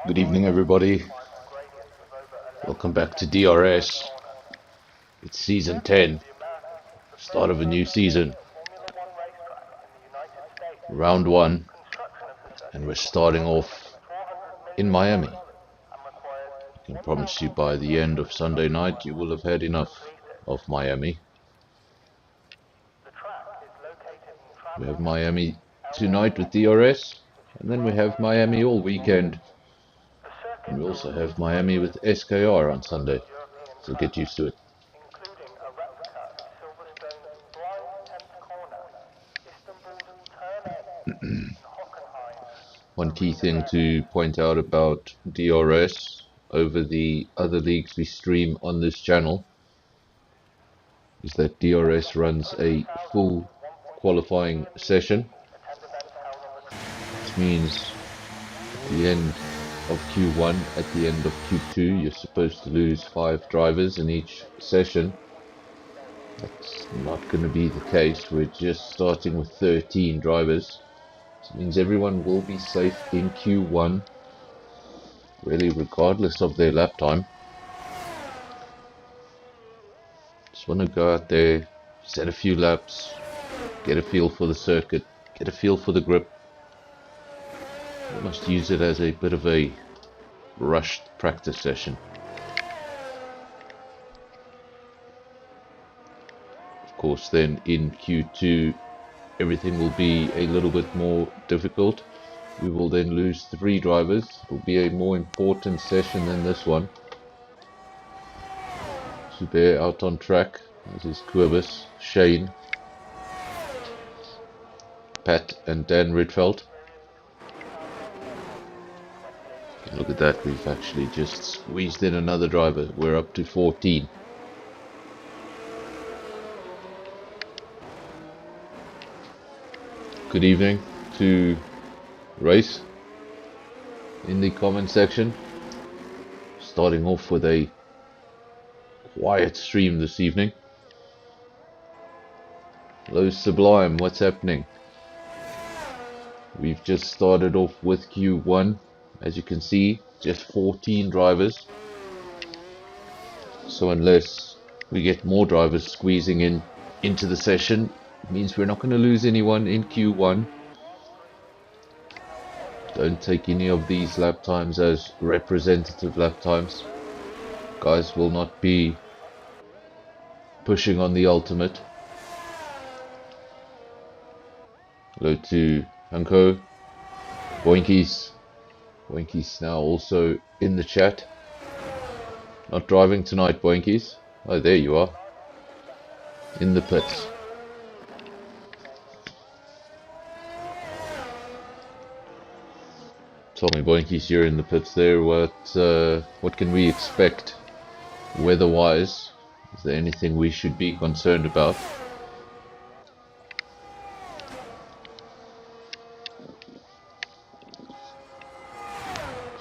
Good evening, everybody. Welcome back to DRS. It's season 10, start of a new season, round 1, and we're starting off in Miami. I can promise you by the end of Sunday night you will have had enough of Miami. We have Miami tonight with DRS, and then we have Miami all weekend. And we also have Miami with SKR on Sunday, so get used to it. One key thing to point out about DRS over the other leagues we stream on this channel is that DRS runs a full qualifying session, which means at the end of Q1, at the end of Q2, you're supposed to lose 5 drivers in each session. That's not going to be the case. We're just starting with 13 drivers. So it means everyone will be safe in Q1, really regardless of their lap time. Just want to go out there, set a few laps, get a feel for the circuit, get a feel for the grip. Almost use it as a bit of a rushed practice session. Of course, then in Q2 everything will be a little bit more difficult. We will then lose 3 drivers. It will be a more important session than this one. Zubair out on track. This is Quibus, Shane, Pat and Dan Ridfeld. Look at that, we've actually just squeezed in another driver. We're up to 14. Good evening to Race in the comment section. Starting off with a quiet stream this evening. Hello Sublime, what's happening? We've just started off with Q1. As you can see, just 14 drivers. So unless we get more drivers squeezing into the session, it means we're not going to lose anyone in Q1. Don't take any of these lap times as representative lap times. Guys will not be pushing on the ultimate. Hello to Hanko, Boinkies. Boinkies now also in the chat. Not driving tonight, Boinkies. Oh, there you are. In the pits. Tell me, Boinkies, you're in the pits there. What can we expect weather-wise? Is there anything we should be concerned about?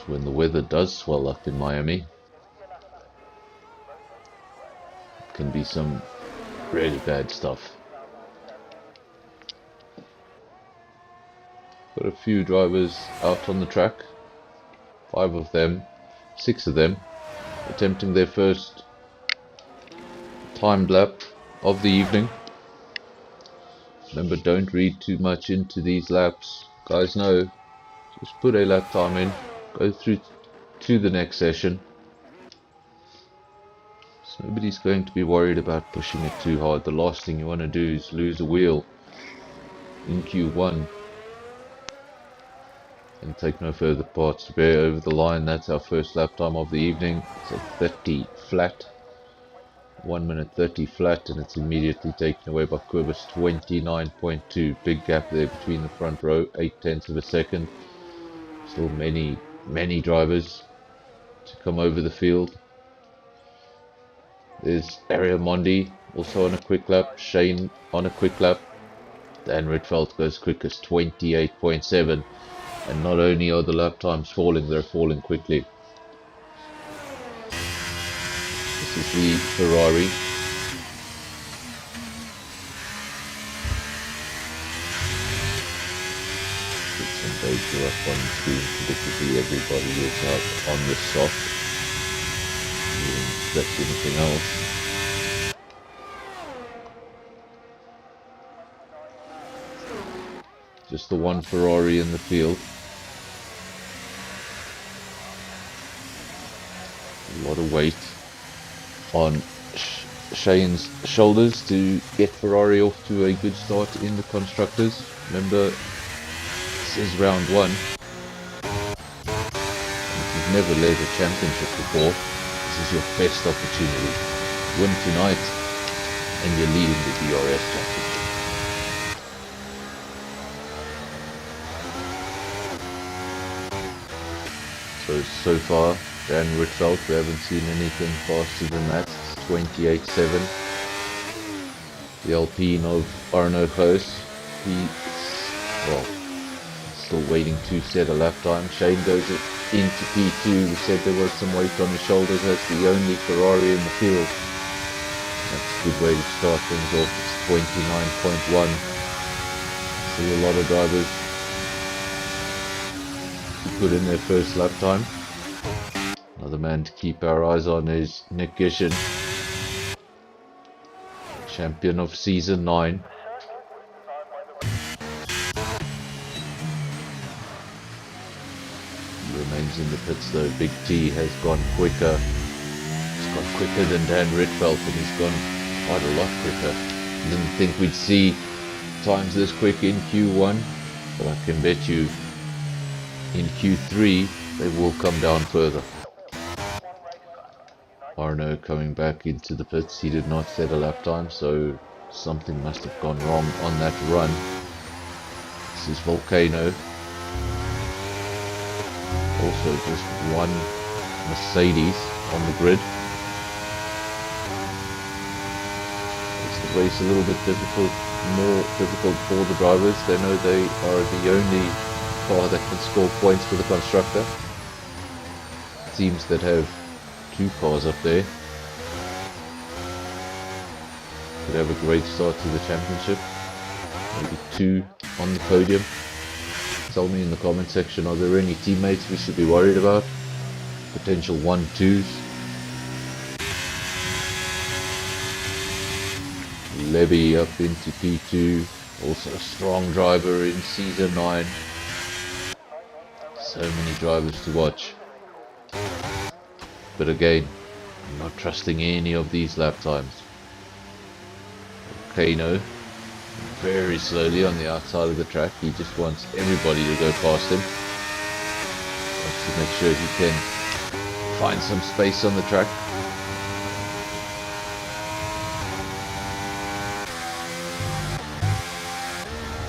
When the weather does swell up in Miami, it can be some really bad stuff. Got a few drivers out on the track, 6 of them, attempting their first timed lap of the evening. Remember, don't read too much into these laps. Guys know, just put a lap time in, go through to the next session. So nobody's going to be worried about pushing it too hard. The last thing you want to do is lose a wheel in Q1 and take no further parts to bear over the line. That's our first lap time of the evening. It's a 30 flat, 1 minute 30 flat, and it's immediately taken away by Quibus. 29.2, big gap there between the front row, 0.8 of a second. Still many drivers to come over the field. There's Ariel Mondi also on a quick lap, Shane on a quick lap. Dan Ridfeld goes quickest, 28.7, and not only are the lap times falling, they're falling quickly. This is the Ferrari. Get some bacon. show up on the screen. Predictably, everybody is out on the soft. Didn't expect anything else. Just the one Ferrari in the field. A lot of weight on Shane's shoulders to get Ferrari off to a good start in the constructors. Remember, this is round one. If you've never led a championship before, this is your best opportunity. Win tonight and you're leading the DRS championship. So far, Dan Ritfeld, we haven't seen anything faster than that. It's 28.7. The Alpine of Arno Goos, still waiting to set a lap time. Shane goes into P2. We said there was some weight on his shoulders. That's the only Ferrari in the field. That's a good way to start things off. It's 29.1. See a lot of drivers put in their first lap time. Another man to keep our eyes on is Nick Gishin, champion of season 9. He remains in the pits though. Big T has gone quicker. He's gone quicker than Dan Ritfeld, and he's gone quite a lot quicker. Didn't think we'd see times this quick in Q1, but I can bet you in Q3 they will come down further. Arno coming back into the pits. He did not set a lap time, so something must have gone wrong on that run. This is Volcano. Also just one Mercedes on the grid. Makes the race a little bit more difficult for the drivers. They know they are the only car that can score points for the constructor. Teams that have 2 cars up there could have a great start to the championship. Maybe 2 on the podium. Tell me in the comment section, are there any teammates we should be worried about? Potential 1-2s. Levy up into P2. Also a strong driver in season 9. So many drivers to watch. But again, I'm not trusting any of these lap times. Kano, very slowly on the outside of the track. He just wants everybody to go past him. Wants to make sure he can find some space on the track.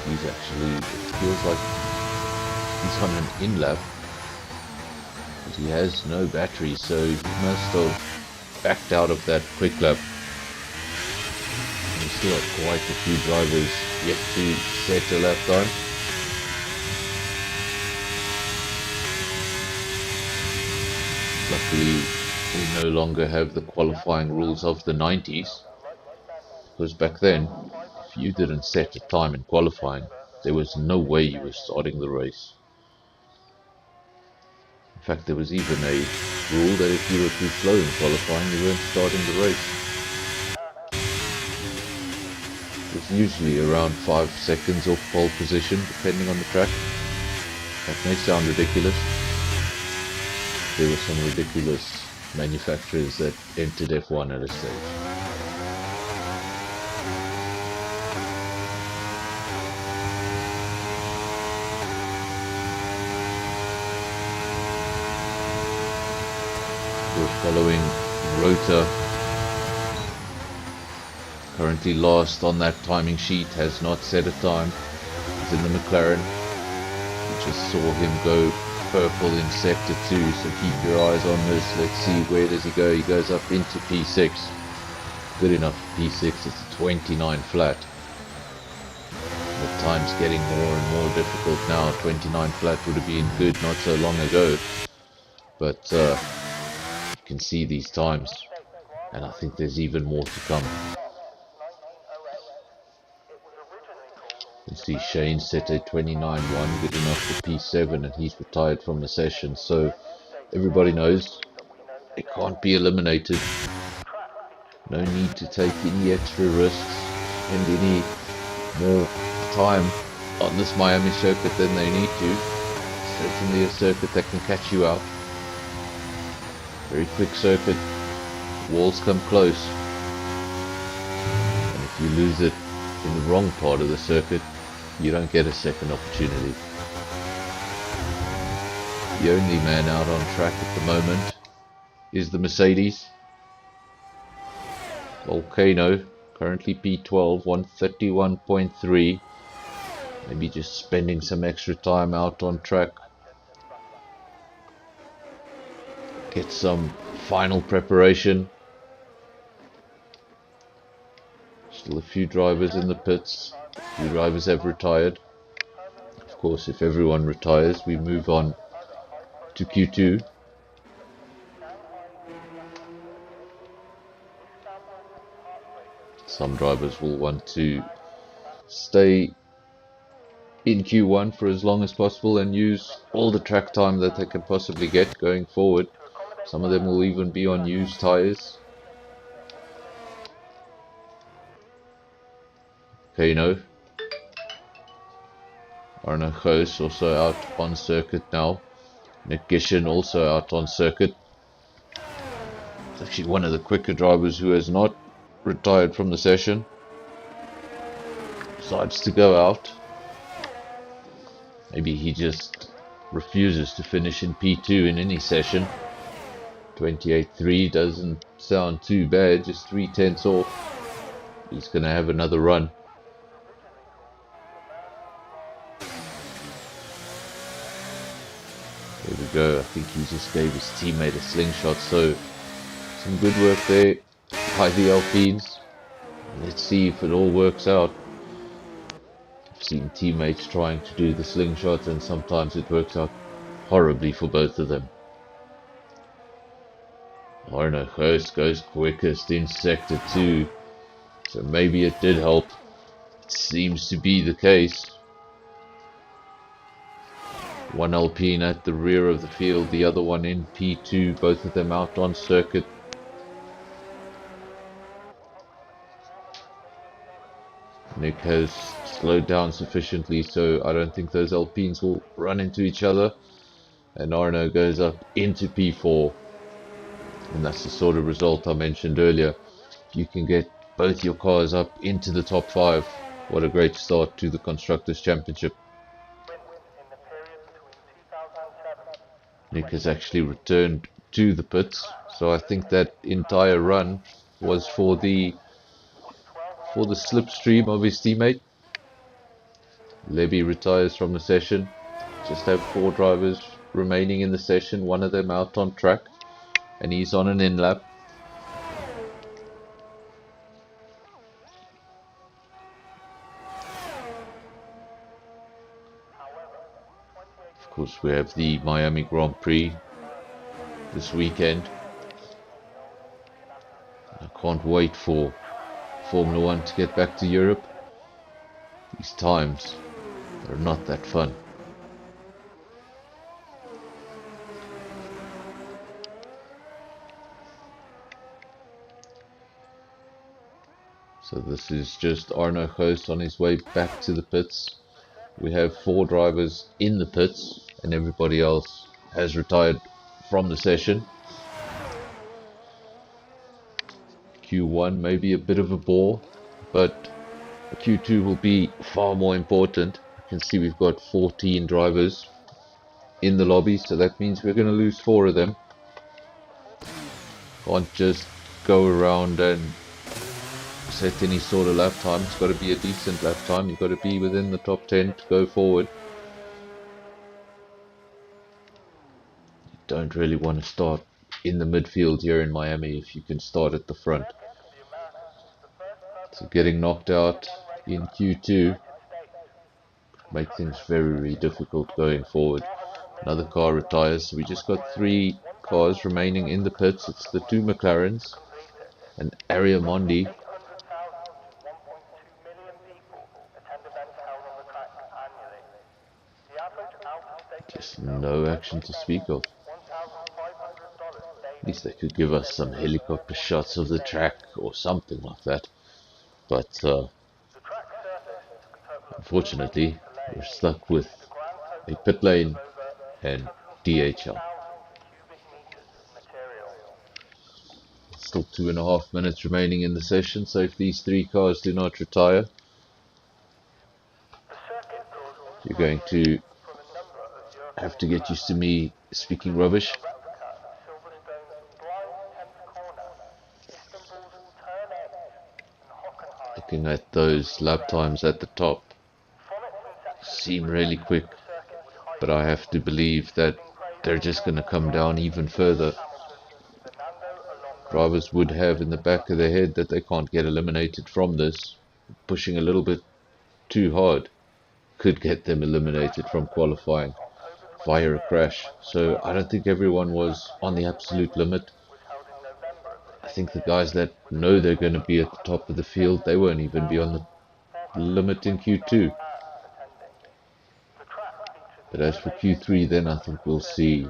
He's actually, it feels like he's on an in-lap. But he has no battery, so he must have backed out of that quick lap. We still have quite a few drivers yet to set a lap time. Luckily, we no longer have the qualifying rules of the 90s. Because back then, if you didn't set a time in qualifying, there was no way you were starting the race. In fact, there was even a rule that if you were too slow in qualifying, you weren't starting the race. It's usually around 5 seconds off pole position, depending on the track. That may sound ridiculous. There were some ridiculous manufacturers that entered F1 at a stage. We're following Rota. Currently last on that timing sheet, has not set a time. He's in the McLaren. We just saw him go purple in sector 2, so keep your eyes on this. Let's see, where does he go? He goes up into P6. Good enough for P6, it's 29 flat. The time's getting more and more difficult now. 29 flat would have been good not so long ago. But you can see these times, and I think there's even more to come. You see Shane set a 29.1, good enough for P7, and he's retired from the session. So everybody knows it can't be eliminated. No need to take any extra risks and any more time on this Miami circuit than they need to. Certainly a circuit that can catch you out. Very quick circuit. Walls come close. And if you lose it in the wrong part of the circuit, you don't get a second opportunity. The only man out on track at the moment is the Mercedes. Volcano, currently P12, 131.3. Maybe just spending some extra time out on track. Get some final preparation. Still a few drivers in the pits. A few drivers have retired. Of course, if everyone retires, we move on to Q2. Some drivers will want to stay in Q1 for as long as possible and use all the track time that they can possibly get going forward. Some of them will even be on used tyres. Kano. Arno Goos also out on circuit now. Nick Gishin also out on circuit. It's actually one of the quicker drivers who has not retired from the session. Decides to go out. Maybe he just refuses to finish in P2 in any session. 28.3 doesn't sound too bad, just 3/10 off. He's going to have another run. There we go. I think he just gave his teammate a slingshot, so some good work there by the Alpines. Let's see if it all works out. I've seen teammates trying to do the slingshot and sometimes it works out horribly for both of them. Arno Goos goes quickest in sector 2, so maybe it did help. It seems to be the case. One Alpine at the rear of the field, the other one in P2, both of them out on circuit. Nick has slowed down sufficiently, so I don't think those Alpines will run into each other. And Arno goes up into P4. And that's the sort of result I mentioned earlier. If you can get both your cars up into the top 5, what a great start to the Constructors' Championship. Nick has actually returned to the pits, so I think that entire run was for the slipstream of his teammate. Levy retires from the session. Just have 4 drivers remaining in the session, one of them out on track, and he's on an in-lap. Of course, we have the Miami Grand Prix this weekend. I can't wait for Formula 1 to get back to Europe. These times are not that fun. So this is just Arno Goos on his way back to the pits. We have 4 drivers in the pits and everybody else has retired from the session. Q1 may be a bit of a bore, but Q2 will be far more important. You can see we've got 14 drivers in the lobby, so that means we're going to lose 4 of them. Can't just go around and set any sort of lap time. It's got to be a decent lap time. You've got to be within the top 10 to go forward. You don't really want to start in the midfield here in Miami if you can start at the front. So getting knocked out in Q2 make things very, very difficult going forward. Another car retires, so we just got 3 cars remaining in the pits. It's the 2 McLarens and Ariamondi. no action to speak of. At least they could give us some helicopter shots of the track or something like that. But unfortunately, we're stuck with a pit lane and DHL. Still 2.5 minutes remaining in the session, so if these three cars do not retire, you're going to have to get used to me speaking rubbish. Looking at those lap times at the top, seem really quick, but I have to believe that they're just going to come down even further. Drivers would have in the back of their head that they can't get eliminated from this. Pushing a little bit too hard could get them eliminated from qualifying via a crash. So I don't think everyone was on the absolute limit. I think the guys that know they're going to be at the top of the field, they won't even be on the limit in Q2. But as for Q3, then I think we'll see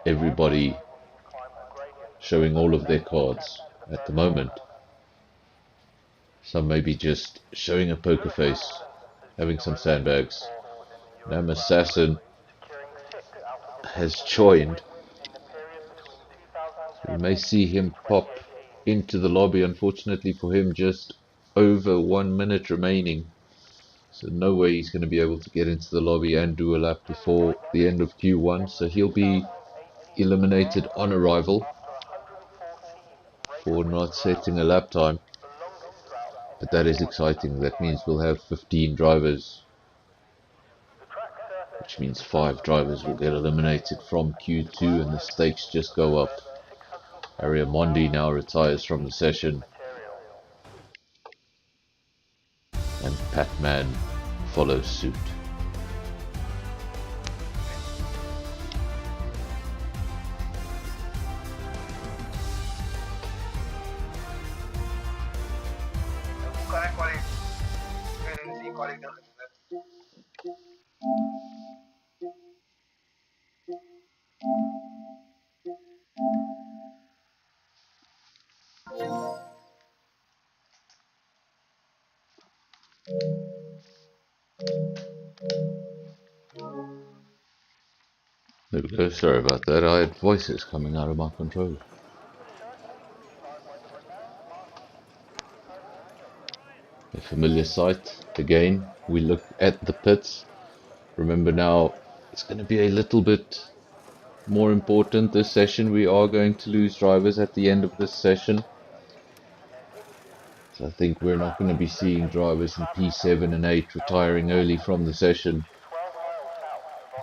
everybody showing all of their cards. At the moment, some may be just showing a poker face, having some sandbags. Nam Assassin has joined. We may see him pop into the lobby. Unfortunately for him, just over 1 minute remaining. So no way he's going to be able to get into the lobby and do a lap before the end of Q1. So he'll be eliminated on arrival for not setting a lap time. But that is exciting. That means we'll have 15 drivers, which means 5 drivers will get eliminated from Q2 and the stakes just go up. Ariamondi now retires from the session, and Patman follows suit. There we go, sorry about that, I had voices coming out of my controller. A familiar sight. Again, we look at the pits. Remember now, it's going to be a little bit more important this session. We are going to lose drivers at the end of this session. So I think we're not going to be seeing drivers in P7 and 8 retiring early from the session.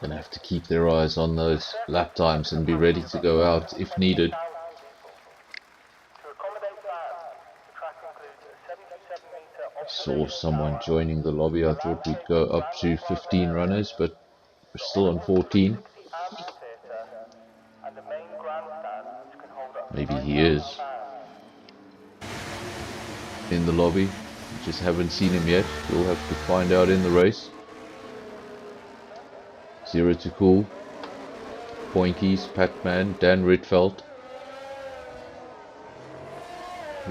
Going to have to keep their eyes on those lap times and be ready to go out if needed. Saw someone joining the lobby. I thought we'd go up to 15 runners, but we're still on 14. Maybe he is in the lobby. We just haven't seen him yet. We'll have to find out in the race. Zero to Cool, Poinkies, Patman, Dan Ridfeld,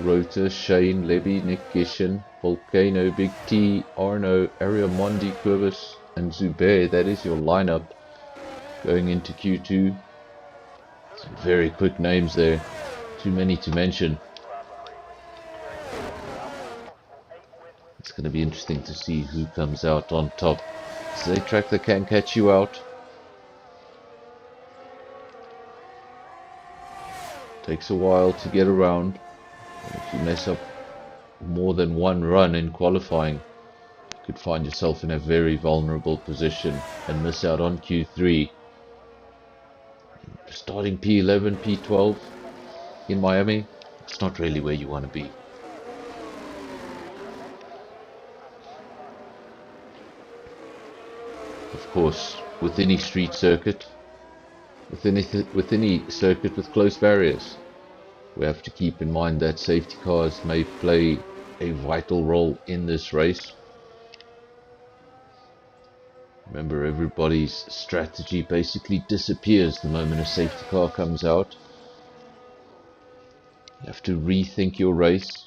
Rota, Shane, Levy, Nick Gishin, Volcano, Big T, Arno, Ariamondi, Quibus, and Zubair. That is your lineup going into Q2. Some very quick names there, too many to mention. It's going to be interesting to see who comes out on top. It's a track that can catch you out. Takes a while to get around. If you mess up more than one run in qualifying, you could find yourself in a very vulnerable position and miss out on Q3. Starting P11, P12 in Miami, it's not really where you want to be. Of course, with any street circuit, with any circuit with close barriers, we have to keep in mind that safety cars may play a vital role in this race. Remember, everybody's strategy basically disappears the moment a safety car comes out. You have to rethink your race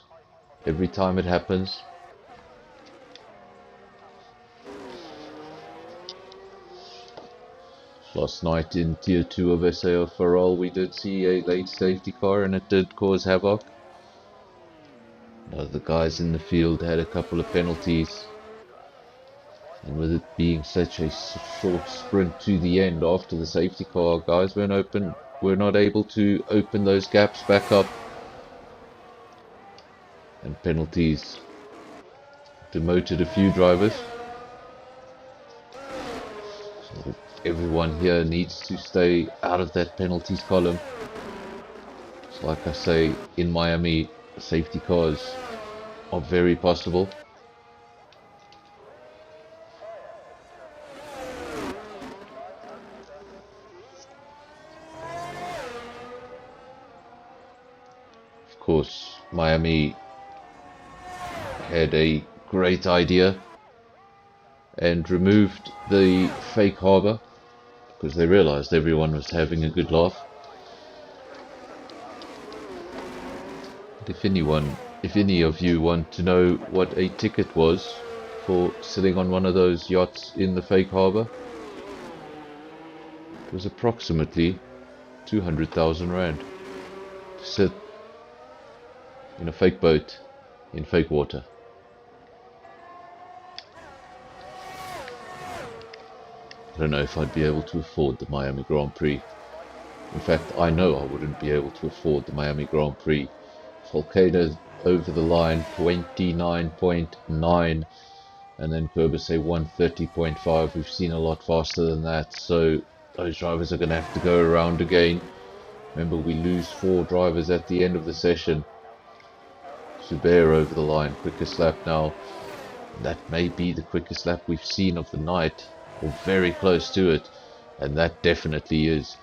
every time it happens. Last night in Tier 2 of SAFRL we did see a late safety car and it did cause havoc. The guys in the field had a couple of penalties, and with it being such a short sprint to the end after the safety car, guys were not able to open those gaps back up, and penalties demoted a few drivers. So everyone here needs to stay out of that penalties column. So like I say, in Miami, safety cars are very possible. Of course, Miami had a great idea and removed the fake harbor because they realized everyone was having a good laugh. If any of you want to know what a ticket was for sitting on one of those yachts in the fake harbor, it was approximately 200,000 rand to sit in a fake boat in fake water. I don't know if I'd be able to afford the Miami Grand Prix. In fact, I know I wouldn't be able to afford the Miami Grand Prix. Volcano's over the line, 29.9, and then Kerber say 130.5. We've seen a lot faster than that, so those drivers are going to have to go around again. Remember, we lose 4 drivers at the end of the session. Zubair over the line, quickest lap now. That may be the quickest lap we've seen of the night, or very close to it, and that definitely is.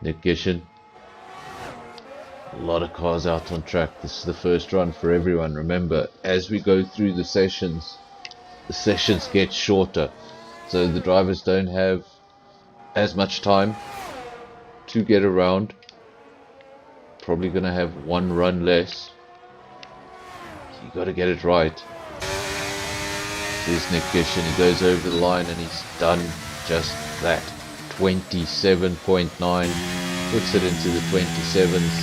Nick Gishin. A lot of cars out on track. This is the first run for everyone. Remember, as we go through the sessions get shorter, so the drivers don't have as much time to get around. Probably going to have one run less. You got to get it right. Here's Nick Gishin. He goes over the line and he's done just that. 27.9, puts it into the 27s.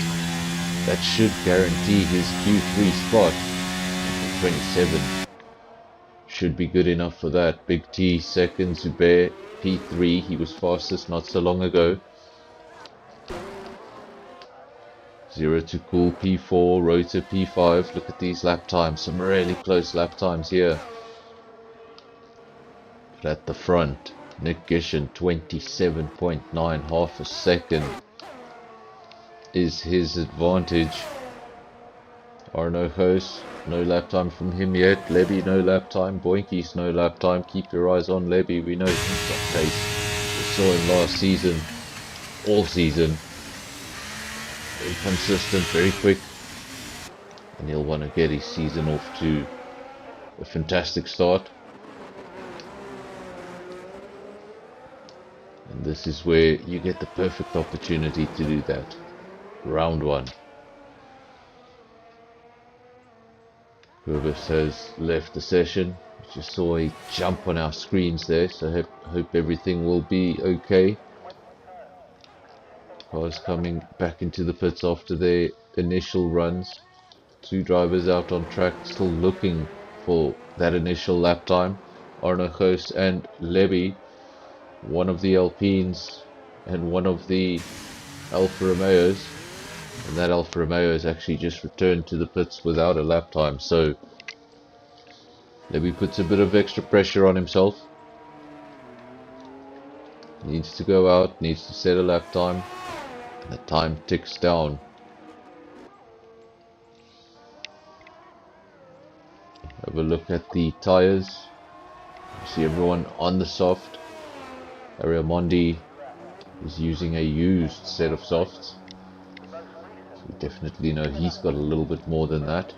That should guarantee his Q3 spot. 27 should be good enough for that. Big T second, Zubair P3. He was fastest not so long ago. 0 to Cool P4, Rotor P5. Look at these lap times. Some really close lap times here. But at the front, Nick Gishin, 27.9, half a second is his advantage. Arno Hoos, no lap time from him yet. Lebby, no lap time. Boinkies, no lap time. Keep your eyes on Lebby. We know he's got pace. We saw him last season, all season. Very consistent, very quick. And he'll want to get his season off to a fantastic start. And this is where you get the perfect opportunity to do that. Round 1. Whoever has left the session, just saw a jump on our screens there, so hope everything will be okay. Cars coming back into the pits after their initial runs. 2 drivers out on track, still looking for that initial lap time. Arno Hoos and Lebby, one of the Alpines and one of the Alfa Romeos. And that Alfa Romeo has actually just returned to the pits without a lap time, so Lebby puts a bit of extra pressure on himself. Needs to go out, needs to set a lap time, and the time ticks down. Have a look at the tyres. You see everyone on the soft. Ariamondi is using a used set of softs. We definitely know he's got a little bit more than that.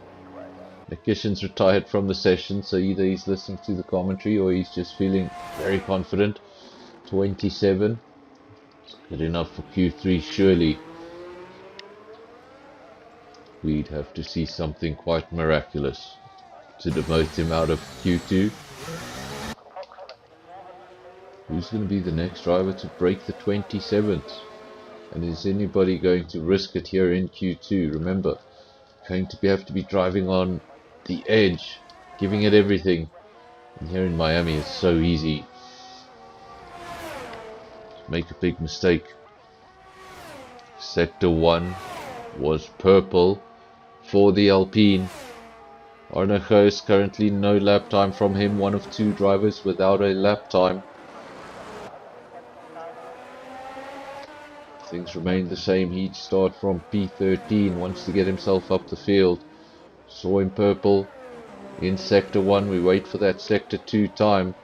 Nikishin's retired from the session, so either he's listening to the commentary or he's just feeling very confident. 27. It's good enough for Q3, surely. We'd have to see something quite miraculous to demote him out of Q2. Who's going to be the next driver to break the 27th? And is anybody going to risk it here in Q2? Remember, going to have to be driving on the edge, giving it everything. And here in Miami, it's so easy to make a big mistake. Sector 1 was purple for the Alpine. Arnaud currently no lap time from him, one of two drivers without a lap time. Things remain the same. He'd start from P13, wants to get himself up the field. Saw him purple in Sector 1. We wait for that Sector 2 time.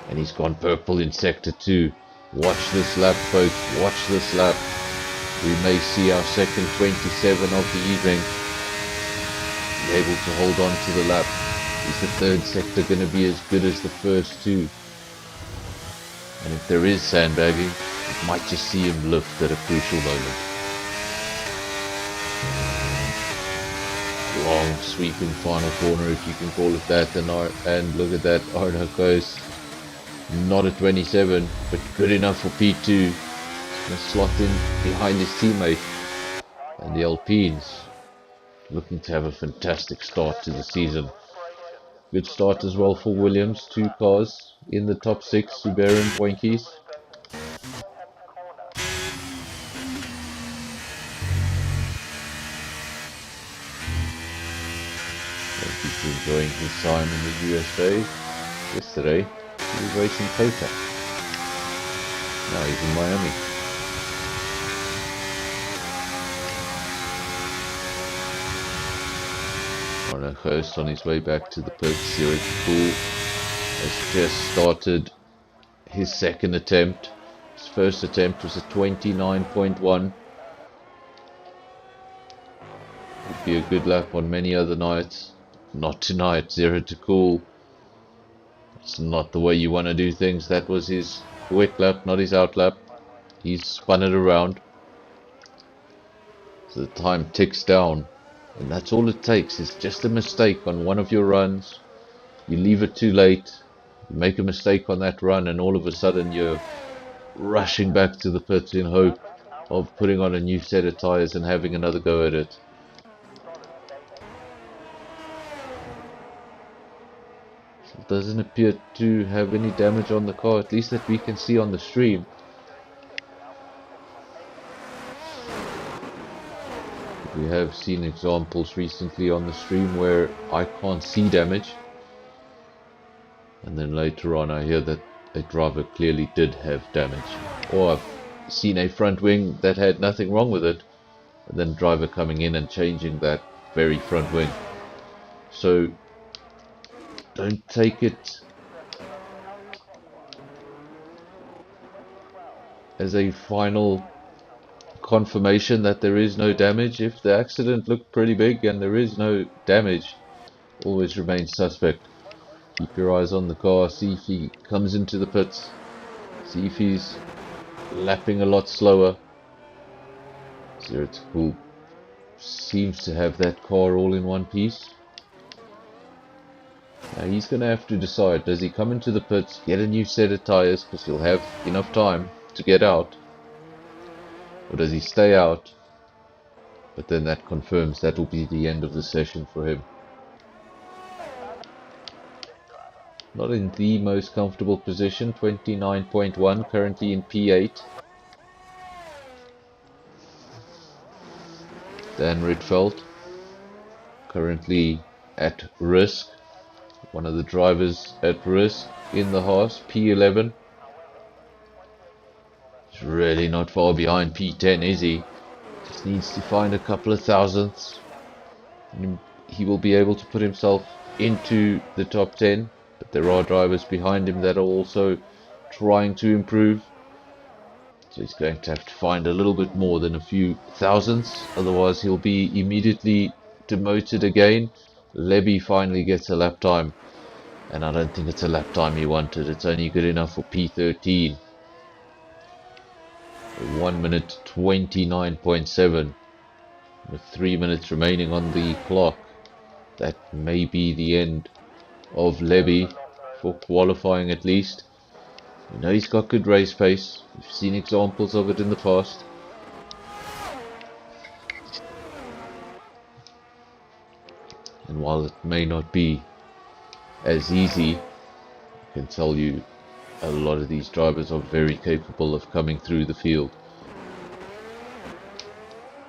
And he's gone purple in Sector 2. Watch this lap, folks. Watch this lap. We may see our second 27 of the evening be able to hold on to the lap. Is the third sector going to be as good as the first two? And if there is sandbagging, you might just see him lift at a crucial moment. Long sweeping final corner, if you can call it that, and look at that, Arnaud goes not a 27, but good enough for P2. He's going to slot in behind his teammate. And the Alpines looking to have a fantastic start to the season. Good start as well for Williams. Two cars in the top 6, Subaru and Poinkies. Poinkies enjoying his time in the USA. Yesterday, he was racing Kota. Now he's in Miami. Arnaud on his way back to the pits. Here at Pool has just started his second attempt. His first attempt was a 29.1. Would be a good lap on many other nights. Not tonight. 0 to cool. It's not the way you want to do things. That was his wet lap, not his out lap. He's spun it around. So the time ticks down. And that's all it takes. It's just a mistake on one of your runs. You leave it too late. You make a mistake on that run and all of a sudden you're rushing back to the pits in hope of putting on a new set of tires and having another go at it. So it doesn't appear to have any damage on the car, at least that we can see on the stream. We have seen examples recently on the stream where I can't see damage, and then later on I hear that a driver clearly did have damage, or I've seen a front wing that had nothing wrong with it, and then driver coming in and changing that very front wing. So don't take it as a final confirmation that there is no damage. If the accident looked pretty big and there is no damage, always remain suspect. Keep your eyes on the car, see if he comes into the pits, see if he's lapping a lot slower. 0 to cool seems to have that car all in one piece. Now he's going to have to decide, does he come into the pits, get a new set of tires because he'll have enough time to get out, or does he stay out? But then that confirms that will be the end of the session for him. Not in the most comfortable position, 29.1, currently in P8. Dan Rietveld, currently at risk. One of the drivers at risk in the Haas, P11. He's really not far behind P10, is he? Just needs to find a couple of thousandths. And he will be able to put himself into the top 10. But there are drivers behind him that are also trying to improve. So he's going to have to find a little bit more than a few thousandths. Otherwise he'll be immediately demoted again. Leby finally gets a lap time, and I don't think it's a lap time he wanted. It's only good enough for P13. 1 minute 29.7 with 3 minutes remaining on the clock. That may be the end of Leby for qualifying at least. You know he's got good race pace. We've seen examples of it in the past. And while it may not be as easy, I can tell you a lot of these drivers are very capable of coming through the field.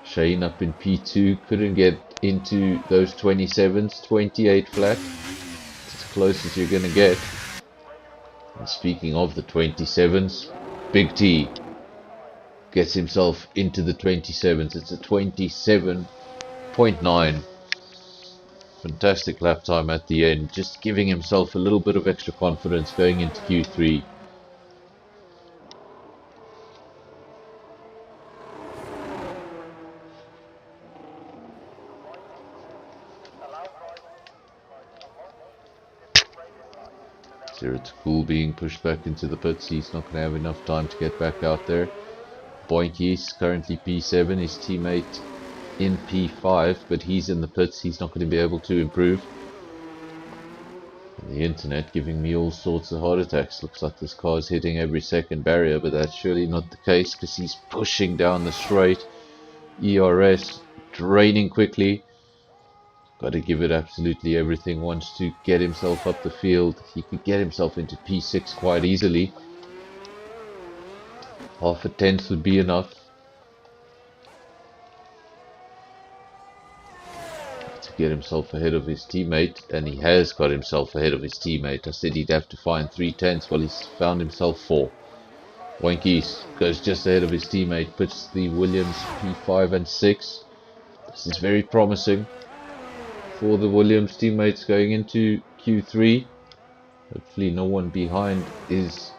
Shane up in P2 couldn't get into those 27s, 28 flat. It's as close as you're going to get. And speaking of the 27s, Big T gets himself into the 27s. It's a 27.9. Fantastic lap time at the end, just giving himself a little bit of extra confidence going into Q3. Zero to Cool being pushed back into the pits. He's not going to have enough time to get back out there. Boinky is currently P7, his teammate in P5, but he's in the pits. He's not going to be able to improve. And the internet giving me all sorts of heart attacks. Looks like this car's hitting every second barrier, but that's surely not the case because he's pushing down the straight. ERS draining quickly. Got to give it absolutely everything. Wants to get himself up the field. He could get himself into P6 quite easily. Half a tenth would be enough to get himself ahead of his teammate, and he has got himself ahead of his teammate. I said he'd have to find 3 tenths. Well, he's found himself 4. Wankies goes just ahead of his teammate, puts the Williams P5 and 6. This is very promising for the Williams teammates going into Q3. Hopefully no one behind is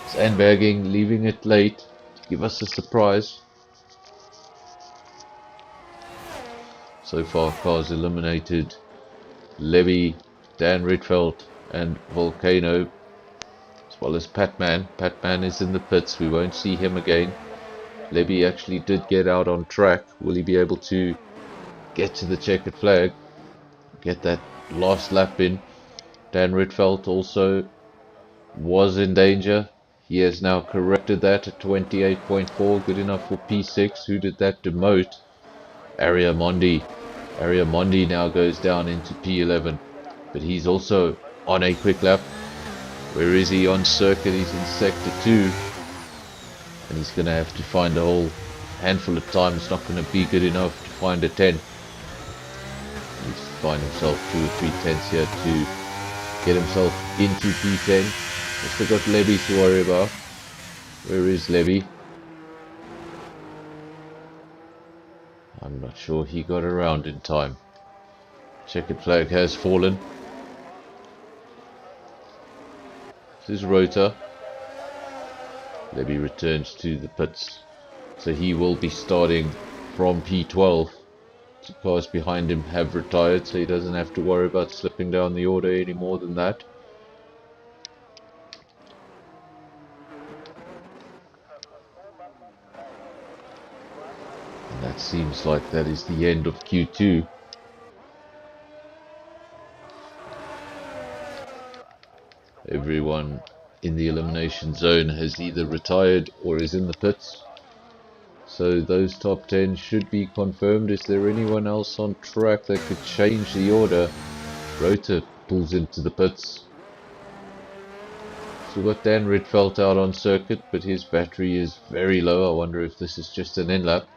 sandbagging, leaving it late to give us a surprise. So far cars eliminated: Leby, Dan Rietveld and Volcano, as well as Patman. Patman is in the pits, we won't see him again. Leby actually did get out on track. Will he be able to get to the checkered flag, get that last lap in? Dan Rietveld also was in danger. He has now corrected that at 28.4, good enough for P6. Who did that demote? Ariamondi. Ariamondi now goes down into P11, but he's also on a quick lap. Where is he on circuit? He's in sector 2, and he's going to have to find a whole handful of time. It's not going to be good enough to find a 10. He needs to find himself 2 or 3 tenths here to get himself into P10. We've still got Leby to worry about. Where is Leby? I'm not sure he got around in time. Checkered flag has fallen. This is Rota. Leby returns to the pits, so he will be starting from P12. The cars behind him have retired, so he doesn't have to worry about slipping down the order any more than that. And that seems like that is the end of Q2. Everyone in the elimination zone has either retired or is in the pits. So those top 10 should be confirmed. Is there anyone else on track that could change the order? Rota pulls into the pits. So we've got Dan Rietveld out on circuit, but his battery is very low. I wonder if this is just an in-lap.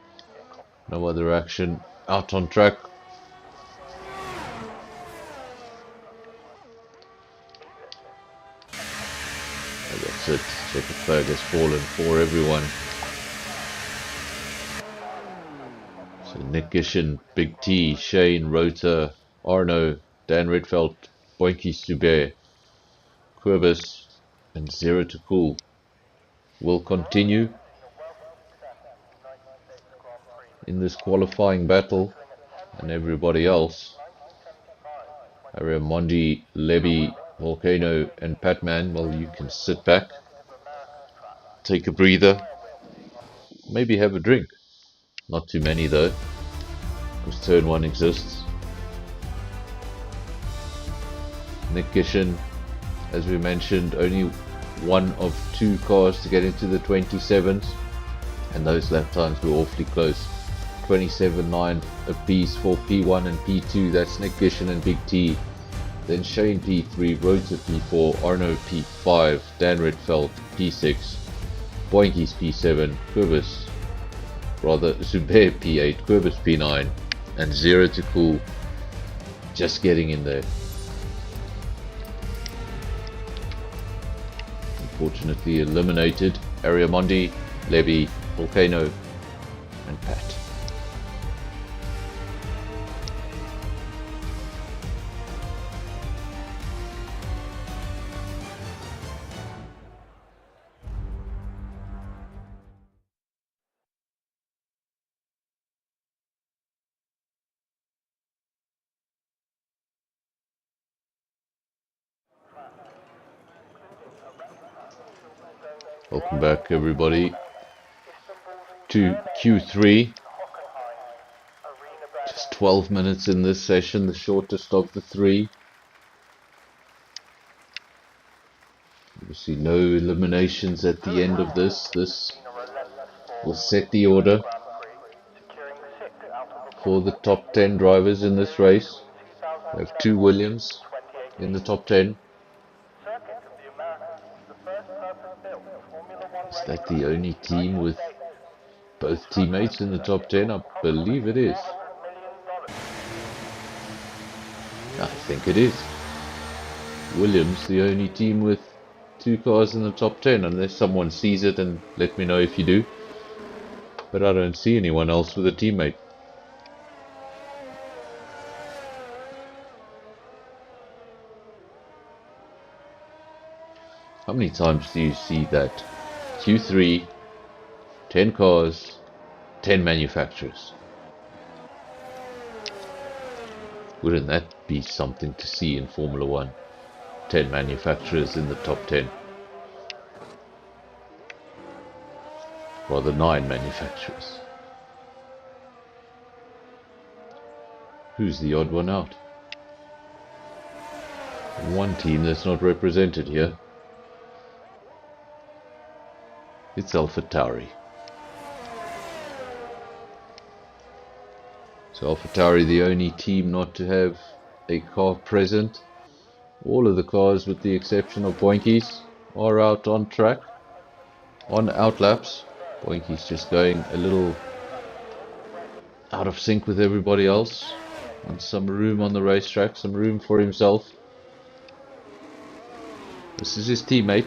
No other action out on track. Oh, that's it. Checkered flag has fallen for everyone. So Nick Gishin, Big T, Shane, Rota, Arno, Dan Rietveld, Boinky Subert, Quibus and Zero to Cool will continue in this qualifying battle. And everybody else, Aramondi, Levy, Volcano and Patman, well, you can sit back, take a breather, maybe have a drink. Not too many though, because turn 1 exists. Nick Gishin, as we mentioned, only one of 2 cars to get into the 27s, and those lap times were awfully close. 27.9 apiece for P1 and P2, that's Nick Gishin and Big T. Then Shane P3, Rota P4, Arno P5, Dan Redfeld P6, Boinkies P7, Zubair P8, Quibus P9, and Zero to Cool just getting in there. Unfortunately eliminated Ariamondi, Levy, Volcano and Pat. Welcome back everybody to Q3. Just 12 minutes in this session, the shortest of the 3. Obviously no eliminations at the end of this. This will set the order for the top 10 drivers in this race. We have 2 Williams in the top 10. Is that the only team with both teammates in the top 10? I believe it is. I think it is. Williams, the only team with 2 cars in the top 10, unless someone sees it and let me know if you do. But I don't see anyone else with a teammate. How many times do you see that? Q3, 10 cars, 10 manufacturers. Wouldn't that be something to see in Formula 1? 10 manufacturers in the top 10. Rather 9 manufacturers. Who's the odd one out? One team that's not represented here. It's AlphaTauri. So AlphaTauri, the only team not to have a car present. All of the cars, with the exception of Boinkies, are out on track, on outlaps. Boinkies just going a little out of sync with everybody else. And some room on the racetrack, some room for himself. This is his teammate.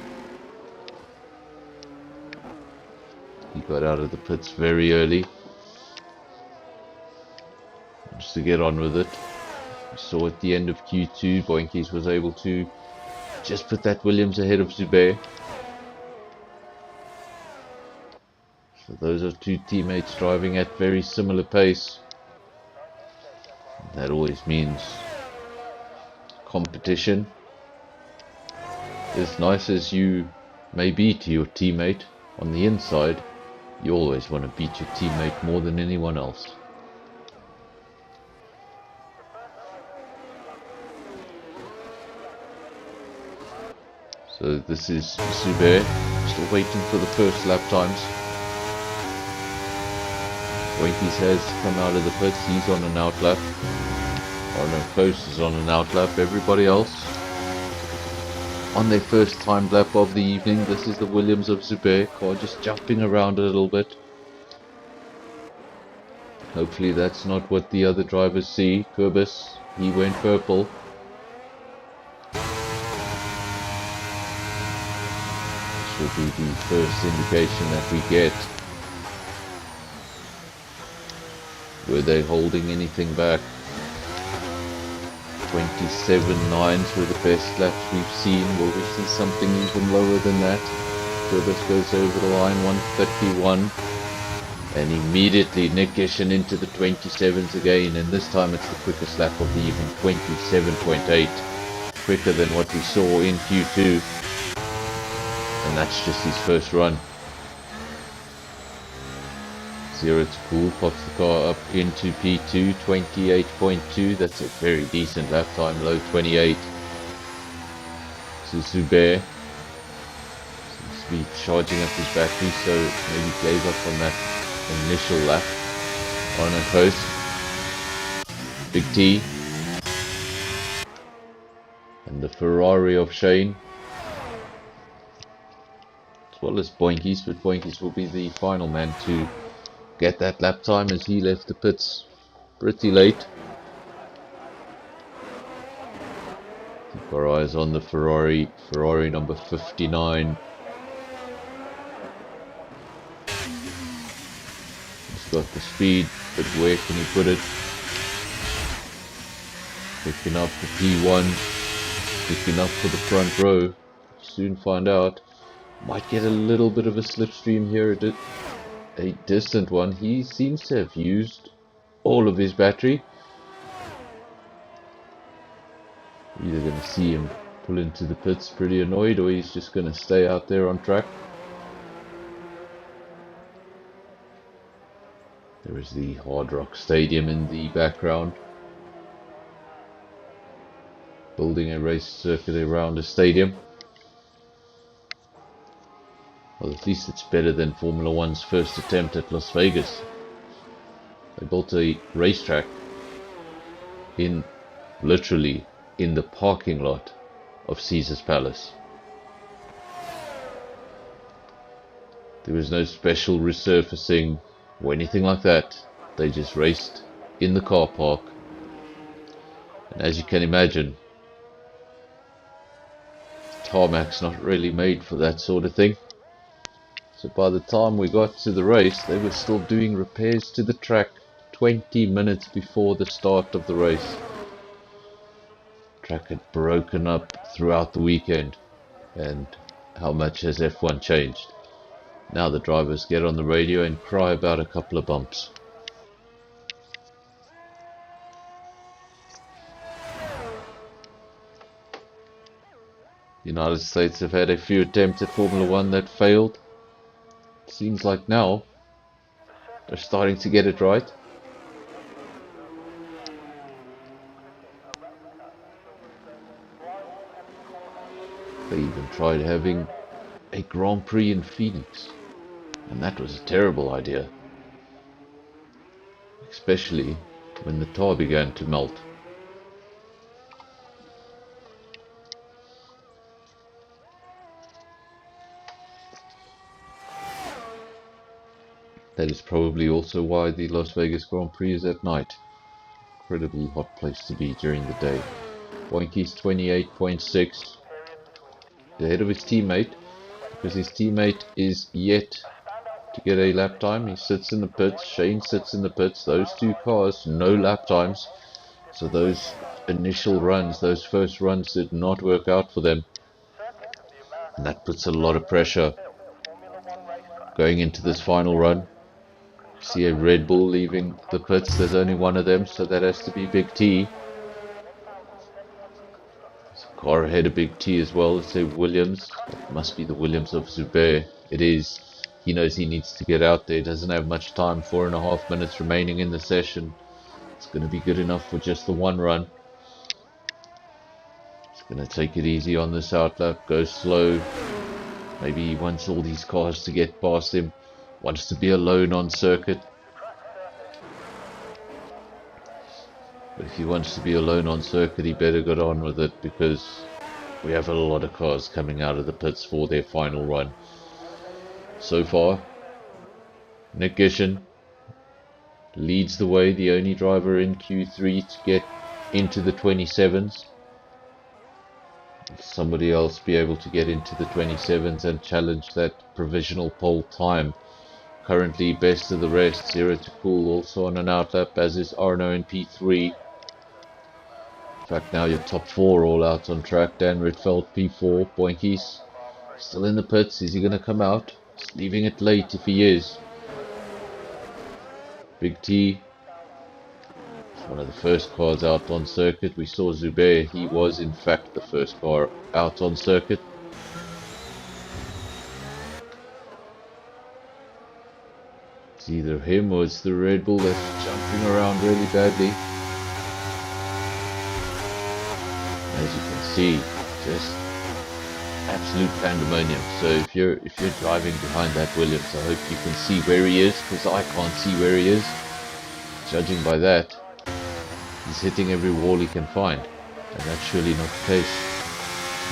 He got out of the pits very early, just to get on with it. We saw at the end of Q2, Boinkies was able to just put that Williams ahead of Zubair. So those are 2 teammates driving at very similar pace. That always means competition. As nice as you may be to your teammate, on the inside, you always want to beat your teammate more than anyone else. So this is Zubair, still waiting for the first lap times. Boinkies has come out of the pits, he's on an outlap. Arno Close is on an outlap. Everybody else on their first time lap of the evening. This is the Williams of Zubair, car just jumping around a little bit. Hopefully that's not what the other drivers see. Quibus, he went purple. This will be the first indication that we get. Were they holding anything back? 27.9s were the best laps we've seen. Will we see something even lower than that? Quibus goes over the line, 1:31. And immediately Nick Gishin into the 27s again, and this time it's the quickest lap of the evening, 27.8, quicker than what we saw in Q2, and that's just his first run. Zero to cool, pops the car up into P2, 28.2, that's a very decent lap time, low 28. So Zubair seems to be charging up his battery, so maybe gave up on that initial lap on a coast. Big T and the Ferrari of Shane, as well as Boinkies, but Boinkies will be the final man to get that lap time as he left the pits pretty late. Keep our eyes on the Ferrari number 59. He's got the speed, but where can he put it? Picking up the P1, picking up for the front row. Soon find out. Might get a little bit of a slipstream here. A distant one. He seems to have used all of his battery. We're either going to see him pull into the pits pretty annoyed, or he's just going to stay out there on track. There is the Hard Rock Stadium in the background, building a race circuit around a stadium. Well, at least it's better than Formula One's first attempt at Las Vegas. They built a racetrack literally in the parking lot of Caesar's Palace. There was no special resurfacing or anything like that. They just raced in the car park. And as you can imagine, tarmac's not really made for that sort of thing. So by the time we got to the race, they were still doing repairs to the track 20 minutes before the start of the race. The track had broken up throughout the weekend, and how much has F1 changed? Now the drivers get on the radio and cry about a couple of bumps. The United States have had a few attempts at Formula One that failed. It seems like now they're starting to get it right. They even tried having a Grand Prix in Phoenix, and that was a terrible idea, especially when the tar began to melt. That is probably also why the Las Vegas Grand Prix is at night. Incredibly hot place to be during the day. Boinky's 28.6, ahead of his teammate, because his teammate is yet to get a lap time. He sits in the pits, Shane sits in the pits. Those two cars, no lap times. So those initial runs, those first runs did not work out for them. And that puts a lot of pressure going into this final run. See a Red Bull leaving the pits. There's only one of them, so that has to be Big T. There's a car ahead of Big T as well. It's a Williams. It must be the Williams of Zubair. It is. He knows he needs to get out there. Doesn't have much time. 4.5 minutes remaining in the session. It's going to be good enough for just the one run. He's going to take it easy on this outlap. Go slow. Maybe he wants all these cars to get past him. Wants to be alone on circuit. But if he wants to be alone on circuit, he better get on with it, because we have a lot of cars coming out of the pits for their final run. So far, Nick Gishin leads the way, the only driver in Q3 to get into the 27s. Will somebody else be able to get into the 27s and challenge that provisional pole time? Currently best of the rest, 0 to cool, also on an outlap, as is Arno in P3. In fact, now your top 4 all out on track. Dan Ritfeld P4, Boinkies still in the pits. Is he going to come out? He's leaving it late if he is. Big T, one of the first cars out on circuit. We saw Zubair, he was in fact the first car out on circuit. It's either him or it's the Red Bull that's jumping around really badly. As you can see, just absolute pandemonium. So if you're driving behind that Williams, I hope you can see where he is, because I can't see where he is. Judging by that, he's hitting every wall he can find, and that's surely not the case.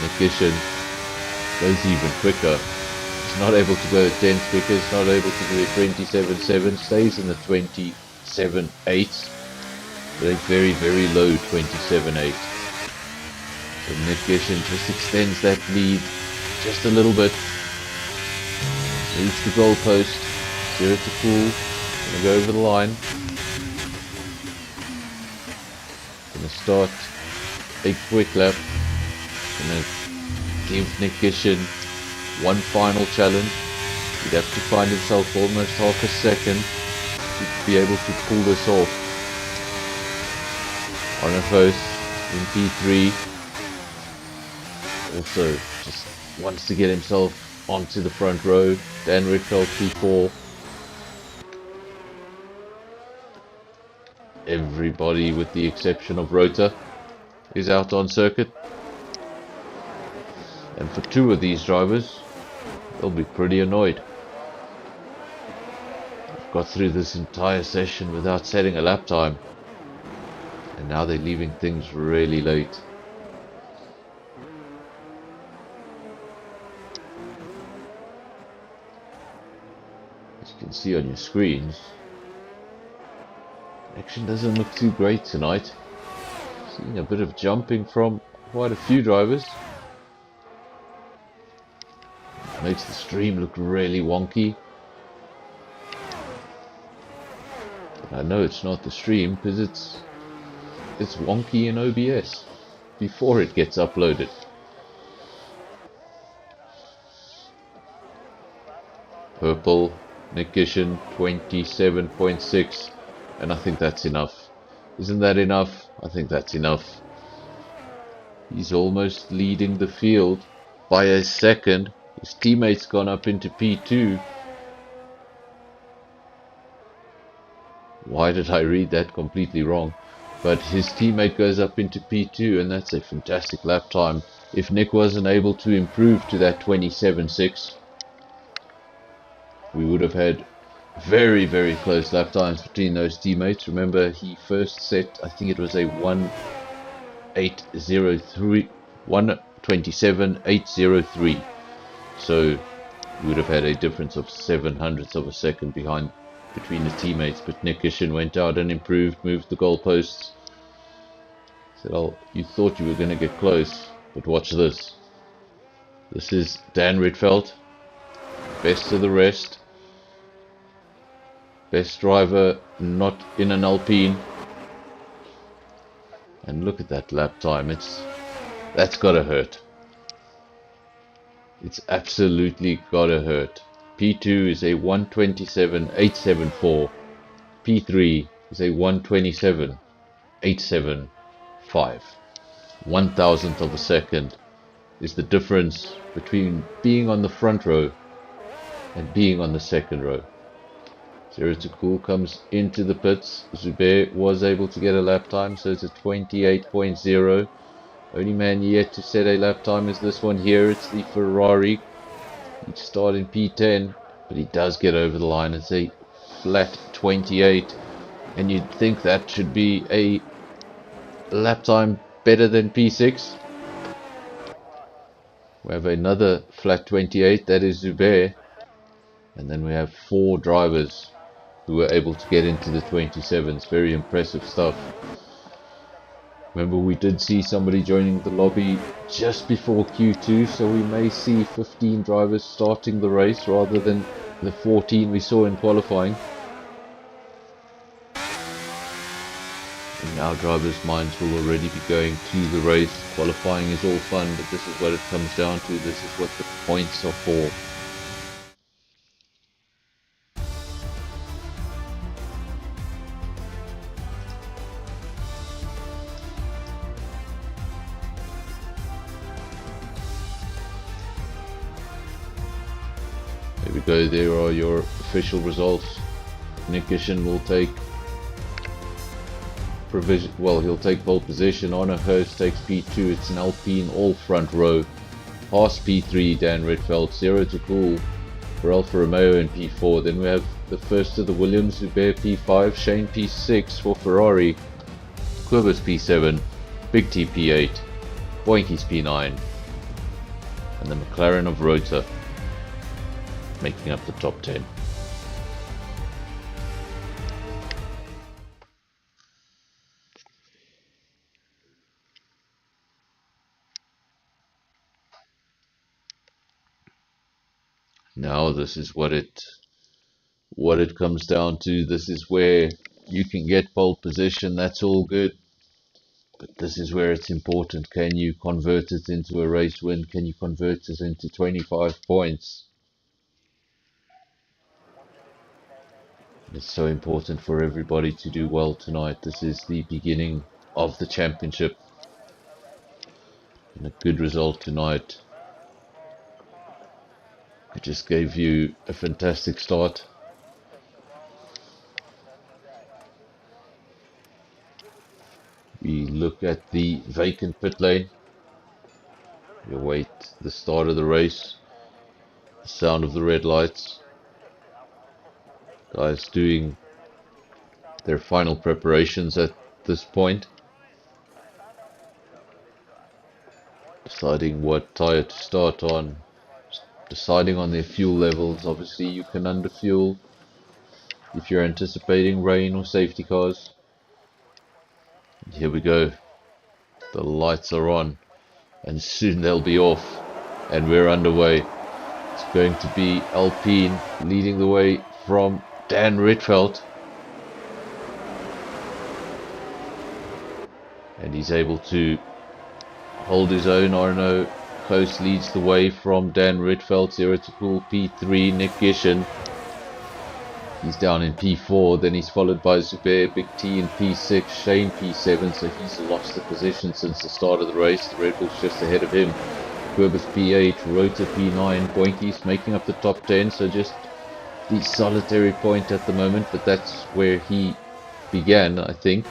Nick Gishin goes even quicker. He's not able to go 10 quicker, he's not able to do a 27.7, stays in the 27.8, but a very, very low 27.8. So Nick Gishin just extends that lead just a little bit. Reach the goalpost. Zero to cool. Gonna go over the line. Gonna start a quick lap. Gonna give Nick Gishin one final challenge. He'd have to find himself almost half a second to be able to pull this off. Arnefos in P3. Also just wants to get himself onto the front row. Dan Rickwell P4. Everybody with the exception of Rota is out on circuit. And for two of these drivers, they'll be pretty annoyed. They've got through this entire session without setting a lap time, and now they're leaving things really late. As you can see on your screens, action doesn't look too great tonight. Seeing a bit of jumping from quite a few drivers. Makes the stream look really wonky. I know it's not the stream because it's wonky in OBS before it gets uploaded. Purple, Nick Gishin 27.6, and I think that's enough. Isn't that enough? I think that's enough. He's almost leading the field by a second. His teammate's gone up into P2. Why did I read that completely wrong? But his teammate goes up into P2, and that's a fantastic lap time. If Nick wasn't able to improve to that 27.6, we would have had very, very close lap times between those teammates. Remember, he first set, I think it was a 1:27.803. So we would have had a difference of 0.07 of a second behind between the teammates. But Nick Gishin went out and improved, moved the goalposts. Said, "Oh, you thought you were going to get close, but watch this." This is Dan Rietveld, best of the rest. Best driver not in an Alpine. And look at that lap time. That's gotta hurt. It's absolutely gotta hurt. P2 is a 1:27.874. P3 is a 1:27.875. 1,000th of a second is the difference between being on the front row and being on the second row. Zero to cool comes into the pits. Zubair was able to get a lap time, so it's a 28.0. Only man yet to set a lap time is this one here. It's the Ferrari. He'd start in P10, but he does get over the line. It's a flat 28, and you'd think that should be a lap time better than P6. We have another flat 28, that is Zubair, and then we have 4 drivers who were able to get into the 27s. Very impressive stuff. Remember, we did see somebody joining the lobby just before Q2, so we may see 15 drivers starting the race rather than the 14 we saw in qualifying. And now drivers' minds will already be going to the race. Qualifying is all fun, but this is what it comes down to. This is what the points are for. we go, there are your official results. Nick Gishin will take he'll take pole position. Arno Hurst takes P2. It's an Alpine all front row. Haas P3, Dan Redfeld, 0 to cool for Alfa Romeo in P4. Then we have the first of the Williams, Hubert P5, Shane P6 for Ferrari, Kurbis P7, Big T P8, Boinkies P9, and the McLaren of Rota making up the top 10. Now this is what it comes down to. This is where you can get pole position, that's all good. But this is where it's important. Can you convert it into a race win? Can you convert it into 25 points? It's so important for everybody to do well tonight. This is the beginning of the championship. And a good result tonight. It just gave you a fantastic start. We look at the vacant pit lane. We await the start of the race. The sound of the red lights. Guys doing their final preparations at this point. Deciding what tyre to start on. Deciding on their fuel levels. Obviously you can underfuel if you're anticipating rain or safety cars. And here we go. The lights are on and soon they'll be off and we're underway. It's going to be Alpine leading the way from Dan Redfeld. And he's able to hold his own. Arno Hurst leads the way from Dan Redfeld, 0 to cool P3, Nick Gishin. He's down in P4, then he's followed by Zubair, Big T in P6, Shane P7, so he's lost the position since the start of the race. The Red Bull's just ahead of him. Kurbis P8, Rota P9, Boinkies making up the top 10, so just the solitary point at the moment, but that's where he began, I think.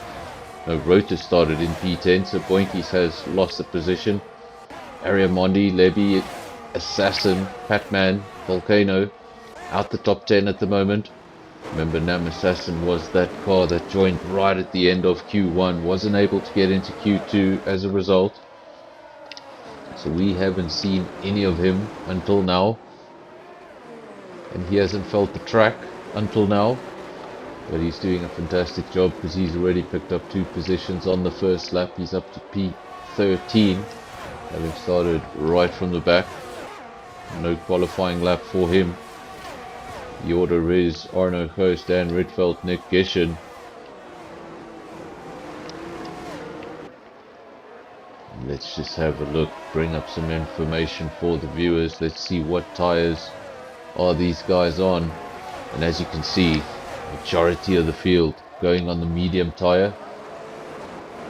No, Rota started in P10, so Boinkies has lost the position. Ariamondi, Levy, Assassin, Patman, Volcano out the top 10 at the moment. Remember, Nam Assassin was that car that joined right at the end of Q1, wasn't able to get into Q2 as a result. So we haven't seen any of him until now. And he hasn't felt the track until now. But he's doing a fantastic job because he's already picked up 2 positions on the first lap. He's up to P13, having started right from the back. No qualifying lap for him. The order is Arno Hurst, Dan Redfeld, Nick Gishin. Let's just have a look, bring up some information for the viewers. Let's see what tyres are these guys on. And as you can see, majority of the field going on the medium tyre.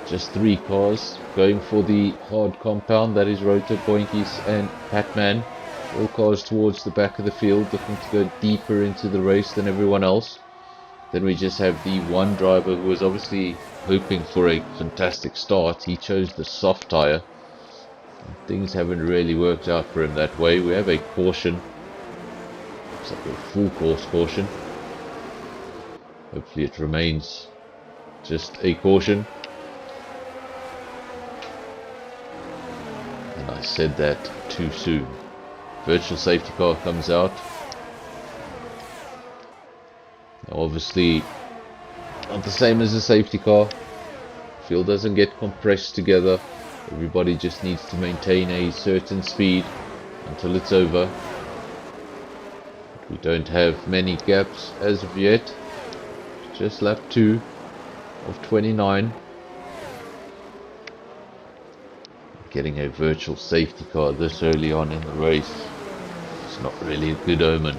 Just 3 cars going for the hard compound, that is Rota, Boinkies and Patman. All cars towards the back of the field, looking to go deeper into the race than everyone else. Then we just have the one driver who was obviously hoping for a fantastic start. He chose the soft tyre. Things haven't really worked out for him that way. We have a caution. Looks like a full course caution. Hopefully it remains just a caution. And I said that too soon. Virtual safety car comes out. Now obviously not the same as a safety car. Field doesn't get compressed together. Everybody just needs to maintain a certain speed until it's over. But we don't have many gaps as of yet. Just lap 2 of 29. Getting a virtual safety car this early on in the race, it's not really a good omen.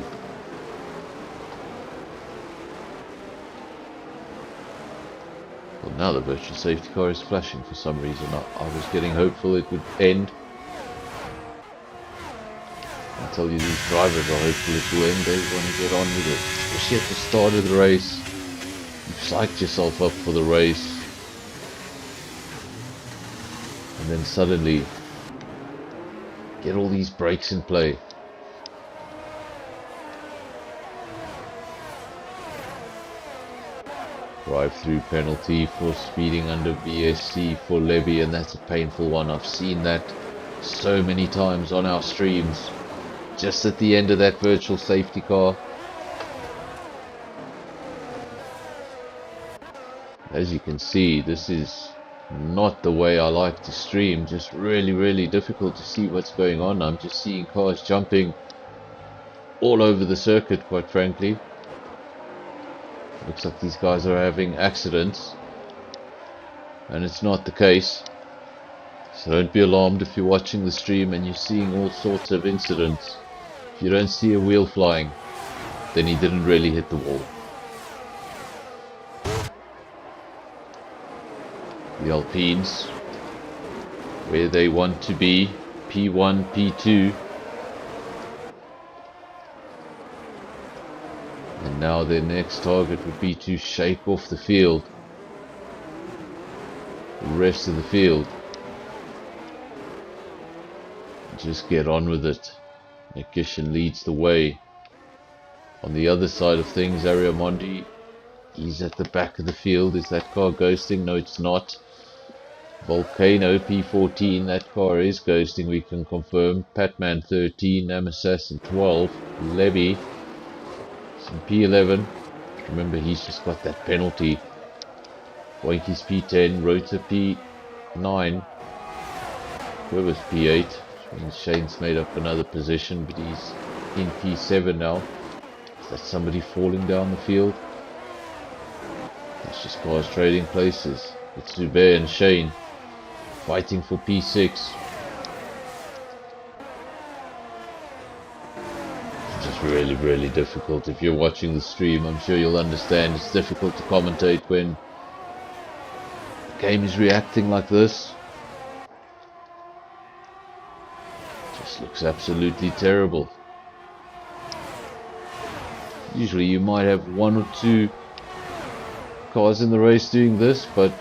Well, now the virtual safety car is flashing for some reason. I was getting hopeful it would end. can tell you these drivers are hopeful to win. They want to get on with it, especially at the start of the race. You've psyched yourself up for the race, and then suddenly get all these brakes in play. Drive-through penalty for speeding under BSC for Levy, and that's a painful one. I've seen that so many times on our streams. Just at the end of that virtual safety car. As you can see, this is not the way I like to stream. Just really difficult to see what's going on. I'm just seeing cars jumping all over the circuit, quite frankly. Looks like these guys are having accidents, and it's not the case. So don't be alarmed if you're watching the stream and you're seeing all sorts of incidents. If you don't see a wheel flying, then he didn't really hit the wall. The Alpines, where they want to be, P1, P2. And now their next target would be to shake off the field. The rest of the field. Just get on with it. Nikishin leads the way. On the other side of things, Ariamondi, he's at the back of the field. Is that car ghosting? No, it's not. Volcano P14, that car is ghosting, we can confirm. Patman 13, Assassin 12, Levy, some P11. Remember, he's just got that penalty. Boinky's P10, Rota P9, Whoever's P8. Which means Shane's made up another position, but he's in P7 now. Is that somebody falling down the field? That's just cars trading places. It's Zubair and Shane fighting for P6. It's just really difficult. If you're watching the stream, I'm sure you'll understand it's difficult to commentate when the game is reacting like this. It just looks absolutely terrible. Usually you might have one or two cars in the race doing this, but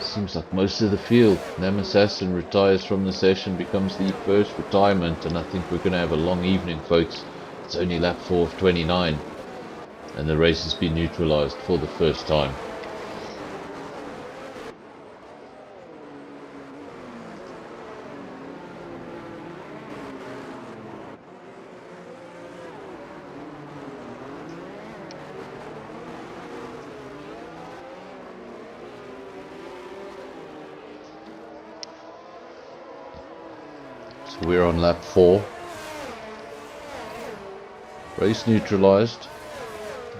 seems like most of the field. Nam Assassin retires from the session, becomes the first retirement, and I think we're going to have a long evening, folks. It's only lap 4 of 29, and the race has been neutralized for the first time. So we're on lap 4. Race neutralized.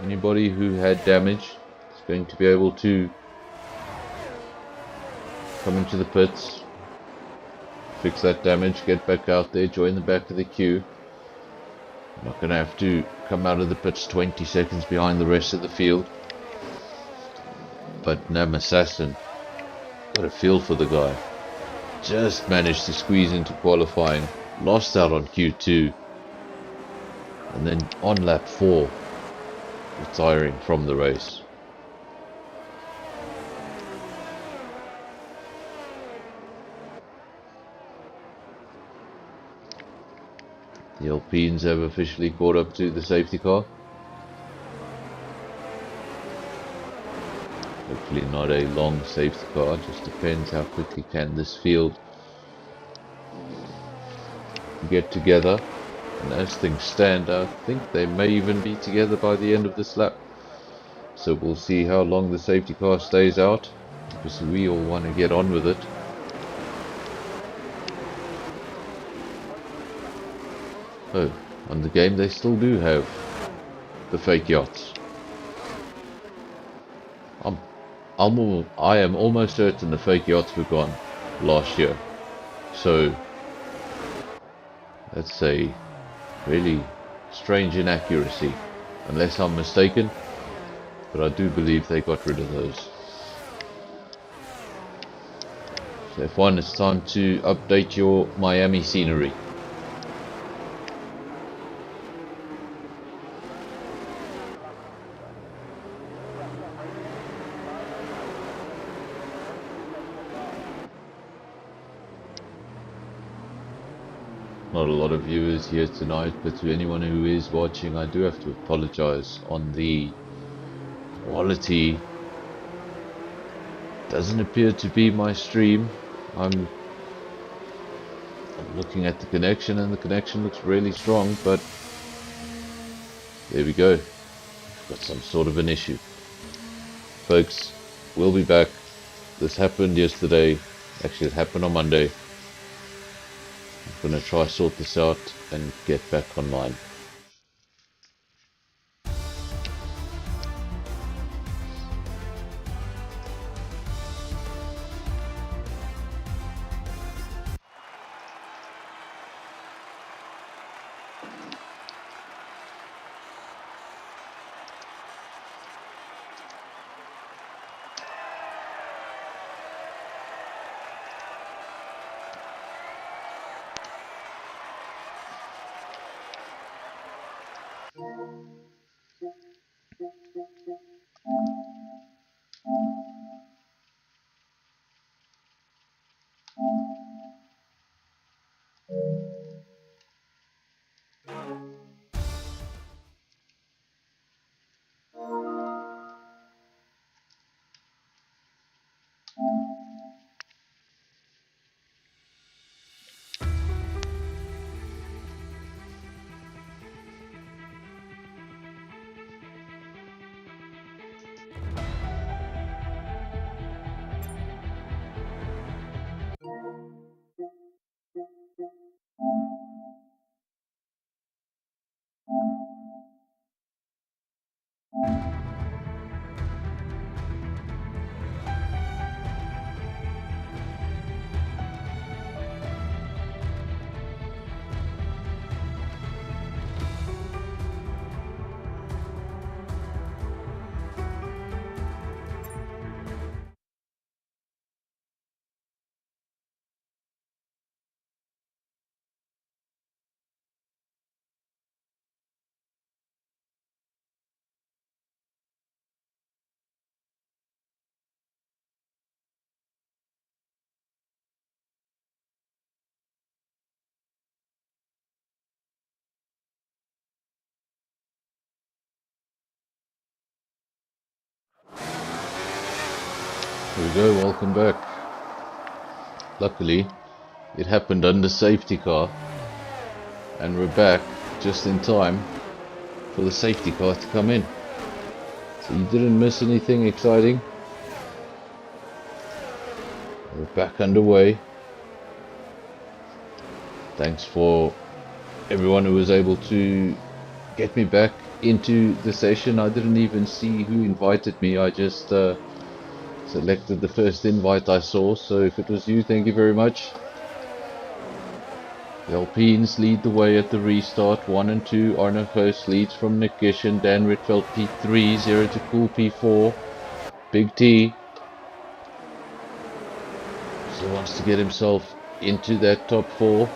Anybody who had damage is going to be able to come into the pits, fix that damage, get back out there, join the back of the queue. I'm not going to have to come out of the pits 20 seconds behind the rest of the field. But Nam Assassin, got a feel for the guy. Just managed to squeeze into qualifying, lost out on Q2, and then on lap 4, retiring from the race. The Alpines have officially caught up to the safety car. Hopefully not a long safety car, just depends how quickly can this field get together. And as things stand, I think they may even be together by the end of this lap. So we'll see how long the safety car stays out, because we all want to get on with it. Oh, on the game they still do have the fake yachts. I am almost certain the fake yachts were gone last year. So that's a really strange inaccuracy, unless I'm mistaken, but I do believe they got rid of those. So F1, it's time to update your Miami scenery. not a lot of viewers here tonight, but to anyone who is watching, I do have to apologize on the quality. Doesn't appear to be my stream. I'm looking at the connection, and the connection looks really strong, but there we go. Got some sort of an issue. Folks, we'll be back. This happened yesterday. Actually, it happened on Monday. I'm going to try sort this out and get back online. Here we go, welcome back. Luckily, it happened under safety car, and we're back just in time for the safety car to come in. So you didn't miss anything exciting. We're back underway. Thanks for everyone who was able to get me back into the session. I didn't even see who invited me. I just selected the first invite I saw, so if it was you, thank you very much. The Alpines lead the way at the restart. 1 and 2, Arno Koos leads from Nick Gish and Dan Ritveld P3, 0 to Cool P4. Big T still wants to get himself into that top 4.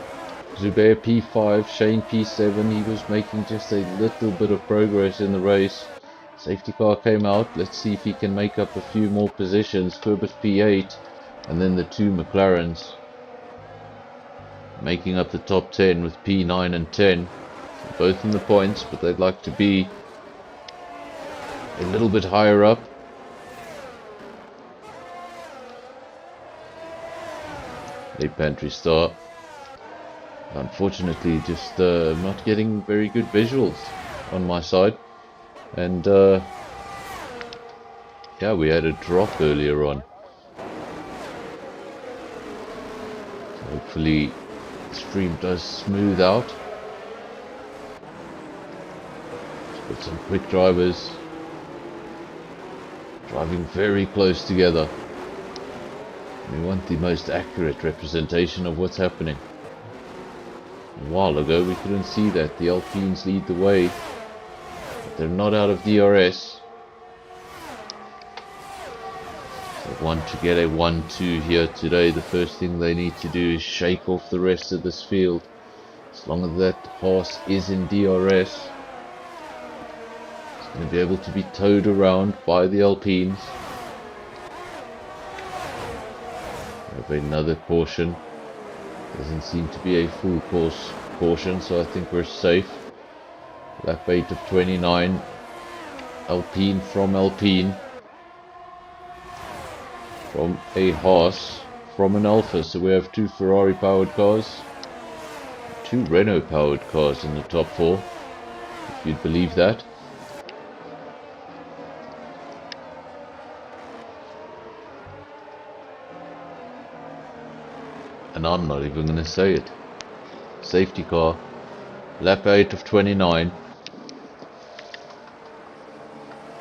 Zubair P5, Shane P7, he was making just a little bit of progress in the race. Safety car came out, let's see if he can make up a few more positions. Turbis P8, and then the 2 McLarens making up the top 10 with P9 and 10. So both in the points, but they'd like to be a little bit higher up. A pantry start. Unfortunately, just not getting very good visuals on my side. And yeah, we had a drop earlier on. So hopefully the stream does smooth out. Got some quick drivers driving very close together. We want the most accurate representation of what's happening. A while ago we couldn't see that. The Alpines lead the way, but they're not out of DRS. They want to get a 1-2 here today. The first thing they need to do is shake off the rest of this field. As long as that horse is in DRS, it's going to be able to be towed around by the Alpines. We have another caution. Doesn't seem to be a full course caution, so I think we're safe. Lap 8 of 29. Alpine from Alpine. From a Haas. From an Alfa, so we have 2 Ferrari powered cars. 2 Renault powered cars in the top 4, if you'd believe that. And I'm not even going to say it. Safety car. Lap 8 of 29.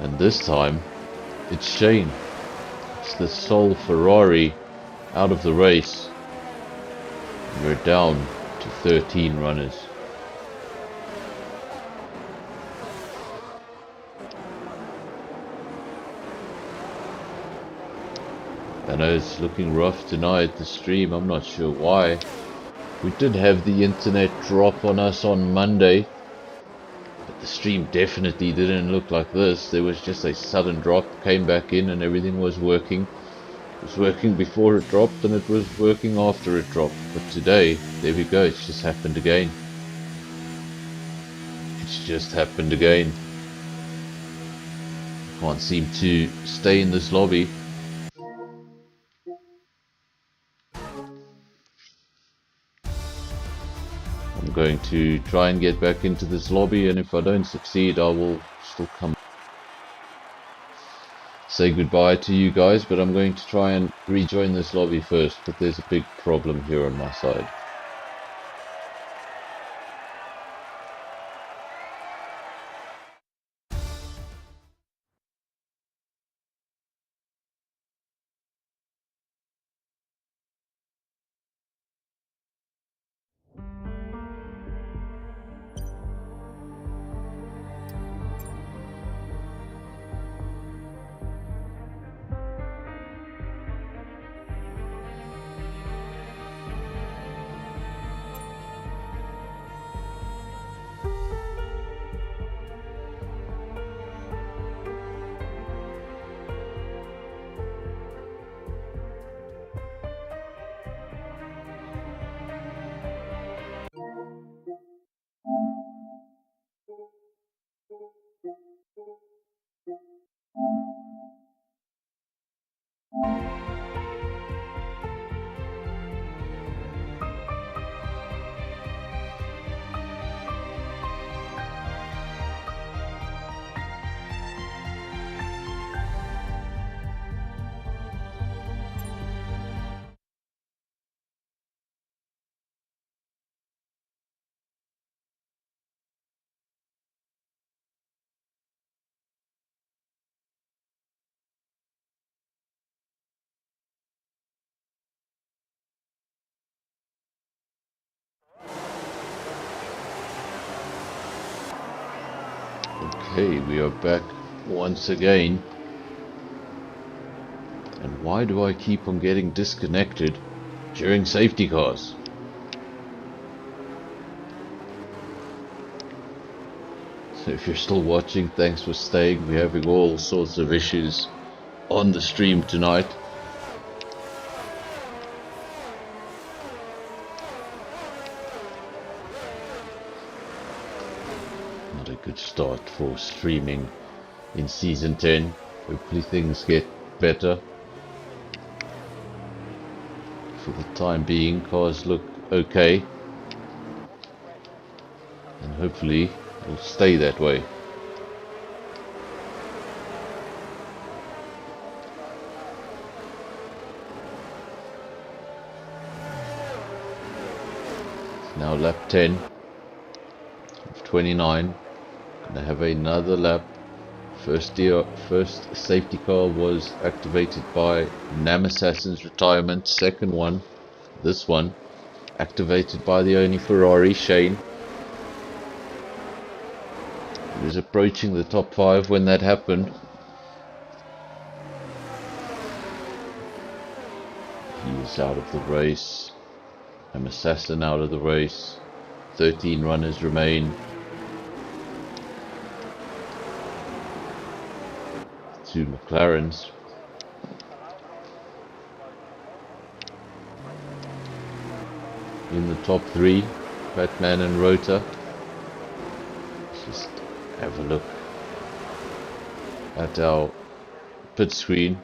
And this time, it's Shane. It's the sole Ferrari out of the race. And we're down to 13 runners. I know it's looking rough tonight, the stream, I'm not sure why. We did have the internet drop on us on Monday, but the stream definitely didn't look like this. There was just a sudden drop, came back in and everything was working. It was working before it dropped and it was working after it dropped. But today, there we go, it's just happened again. It's just happened again. Can't seem to stay in this lobby. I'm going to try and get back into this lobby, and if I don't succeed, I will still come say goodbye to you guys, but I'm going to try and rejoin this lobby first, but there's a big problem here on my side. Okay, we are back once again. And why do I keep on getting disconnected during safety cars? So if you're still watching, thanks for staying. We're having all sorts of issues on the stream tonight. Not a good start for streaming in Season 10. Hopefully things get better. For the time being, cars look okay. And hopefully it will stay that way. Now lap 10 of 29. Gonna have another lap. First safety car was activated by Nam Assassin's retirement. Second one, this one, activated by the only Ferrari, Shane. He was approaching the top 5 when that happened. He is out of the race. Nam Assassin out of the race. 13 runners remain. 2 McLarens. In the top 3, Batman and Rota. Just have a look at our pit screen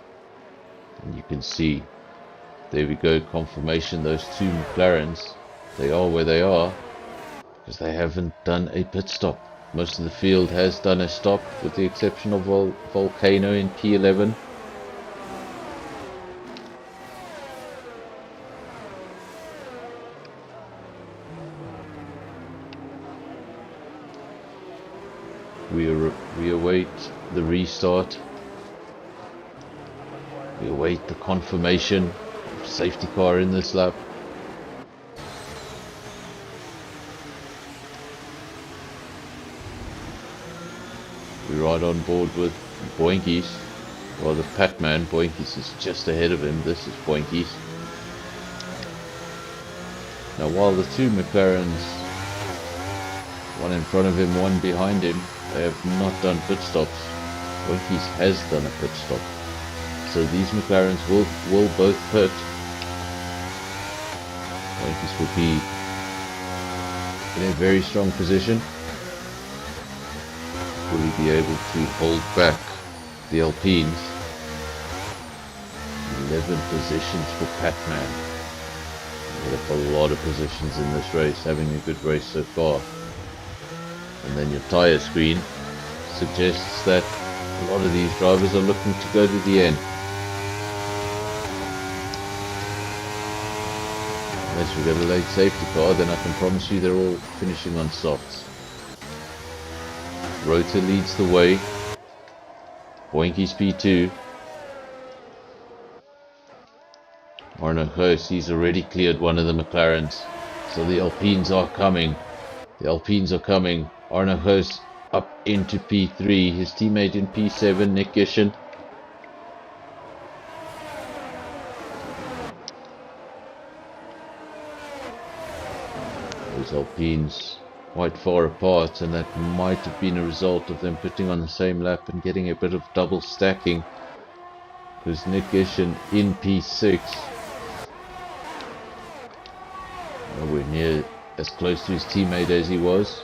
and you can see, there we go, confirmation, those two McLarens, they are where they are because they haven't done a pit stop. Most of the field has done a stop with the exception of Volcano in P11. We await the restart. We await the confirmation of safety car in this lap. We're right on board with Boinkies. Well, the Patman, Boinkies is just ahead of him. This is Boinkies. Now while the two McLarens, one in front of him, one behind him, they have not done pit stops, Boinkies has done a pit stop. So these McLarens will both pit. Boinkies will be in a very strong position. Will he be able to hold back the Alpines? 11 positions for Patman. With a lot of positions in this race, having a good race so far. And then your tyre screen suggests that a lot of these drivers are looking to go to the end. Unless we get a late safety car, then I can promise you they're all finishing on softs. Rota leads the way. Boinkies P2. Arno Hoos, he's already cleared one of the McLarens. So the Alpines are coming. The Alpines are coming. Arno Hoos up into P3. His teammate in P7, Nick Gishen. Those Alpines quite far apart, and that might have been a result of them putting on the same lap and getting a bit of double stacking, because Nick Gishen in P6, nowhere near as close to his teammate as he was.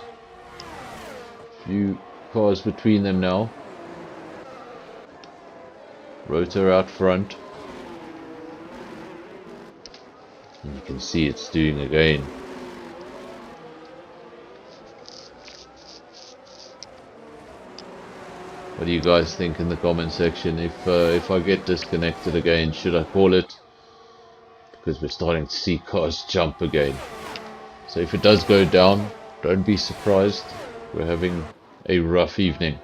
Few cars between them now. Rota out front, and you can see it's doing again. What do you guys think in the comment section? If I get disconnected again, should I call it? Because we're starting to see cars jump again. So if it does go down, don't be surprised. We're having a rough evening.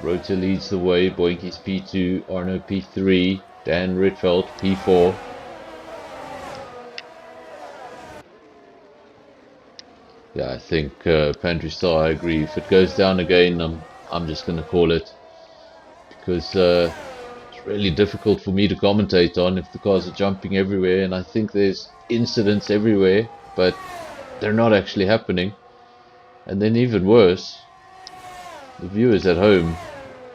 Rota leads the way. Boinkies P2, Arno P3, Dan Rietveld P4. Yeah, I think Pantry Star, I agree. If it goes down again, I'm just going to call it, because it's really difficult for me to commentate on if the cars are jumping everywhere, and I think there's incidents everywhere, but they're not actually happening. And then even worse, the viewers at home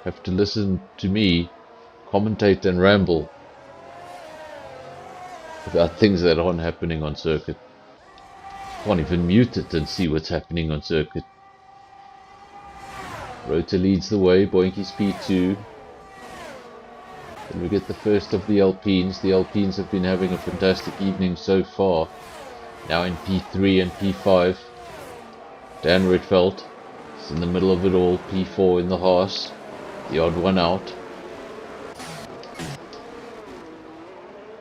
have to listen to me commentate and ramble about things that aren't happening on circuit. Can't even mute it and see what's happening on circuit. Rota leads the way. Boinkies P2. Then we get the first of the Alpines. The Alpines have been having a fantastic evening so far. Now in P3 and P5. Dan Rietveld is in the middle of it all. P4 in the Haas. The odd one out.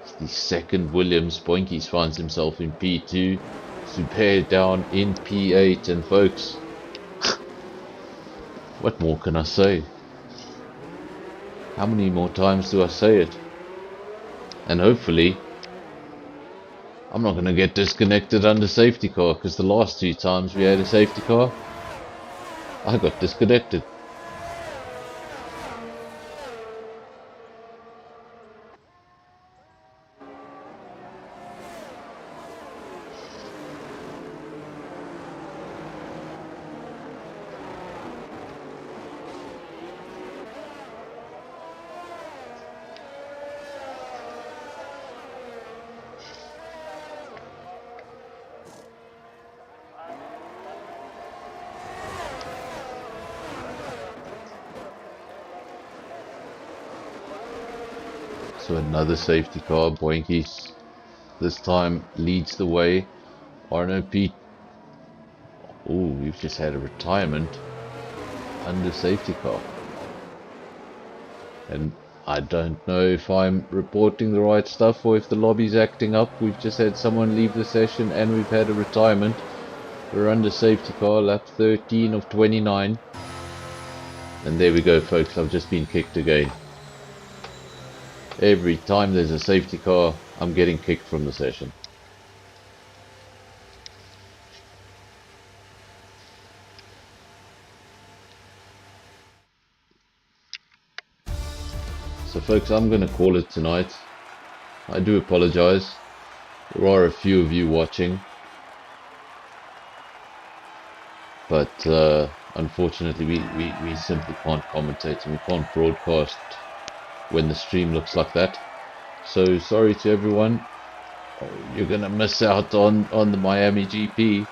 It's the second Williams. Boinkies finds himself in P2. Super down in P8, and folks, what more can I say? How many more times do I say it? And hopefully I'm not going to get disconnected under safety car, because the last two times we had a safety car, I got disconnected. So another safety car, Boinkies this time leads the way. Arno Pete, oh, we've just had a retirement under safety car. And I don't know if I'm reporting the right stuff or if the lobby's acting up. We've just had someone leave the session and we've had a retirement. We're under safety car, lap 13 of 29. And there we go, folks, I've just been kicked again. Every time there's a safety car, I'm getting kicked from the session. So folks, I'm going to call it tonight. I do apologize. There are a few of you watching. But unfortunately we simply can't commentate and we can't broadcast when the stream looks like that. So sorry to everyone. You're going to miss out on the Miami GP.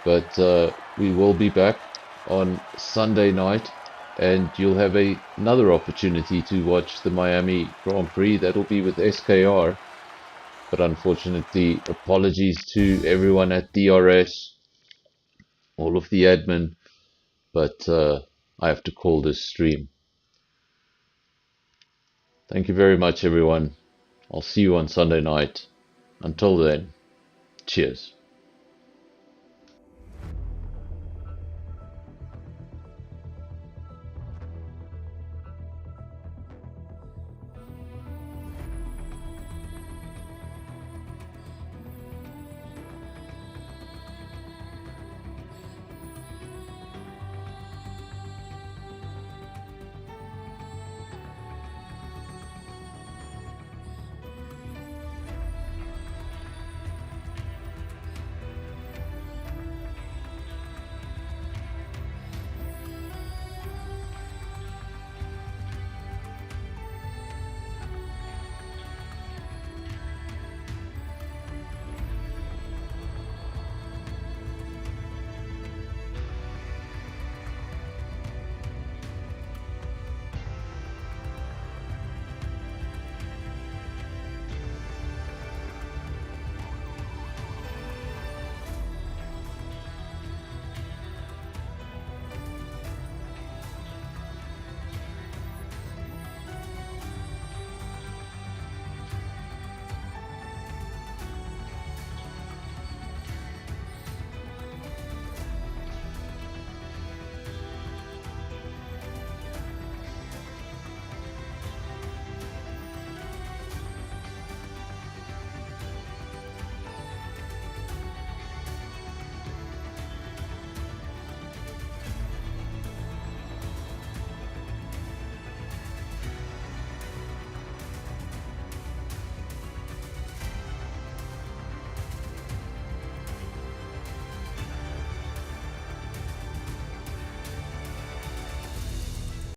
But we will be back on Sunday night. And you'll have another opportunity to watch the Miami Grand Prix. That'll be with SKR. But unfortunately, apologies to everyone at DRS, all of the admin. But I have to call this stream. Thank you very much, everyone. I'll see you on Sunday night. Until then, cheers.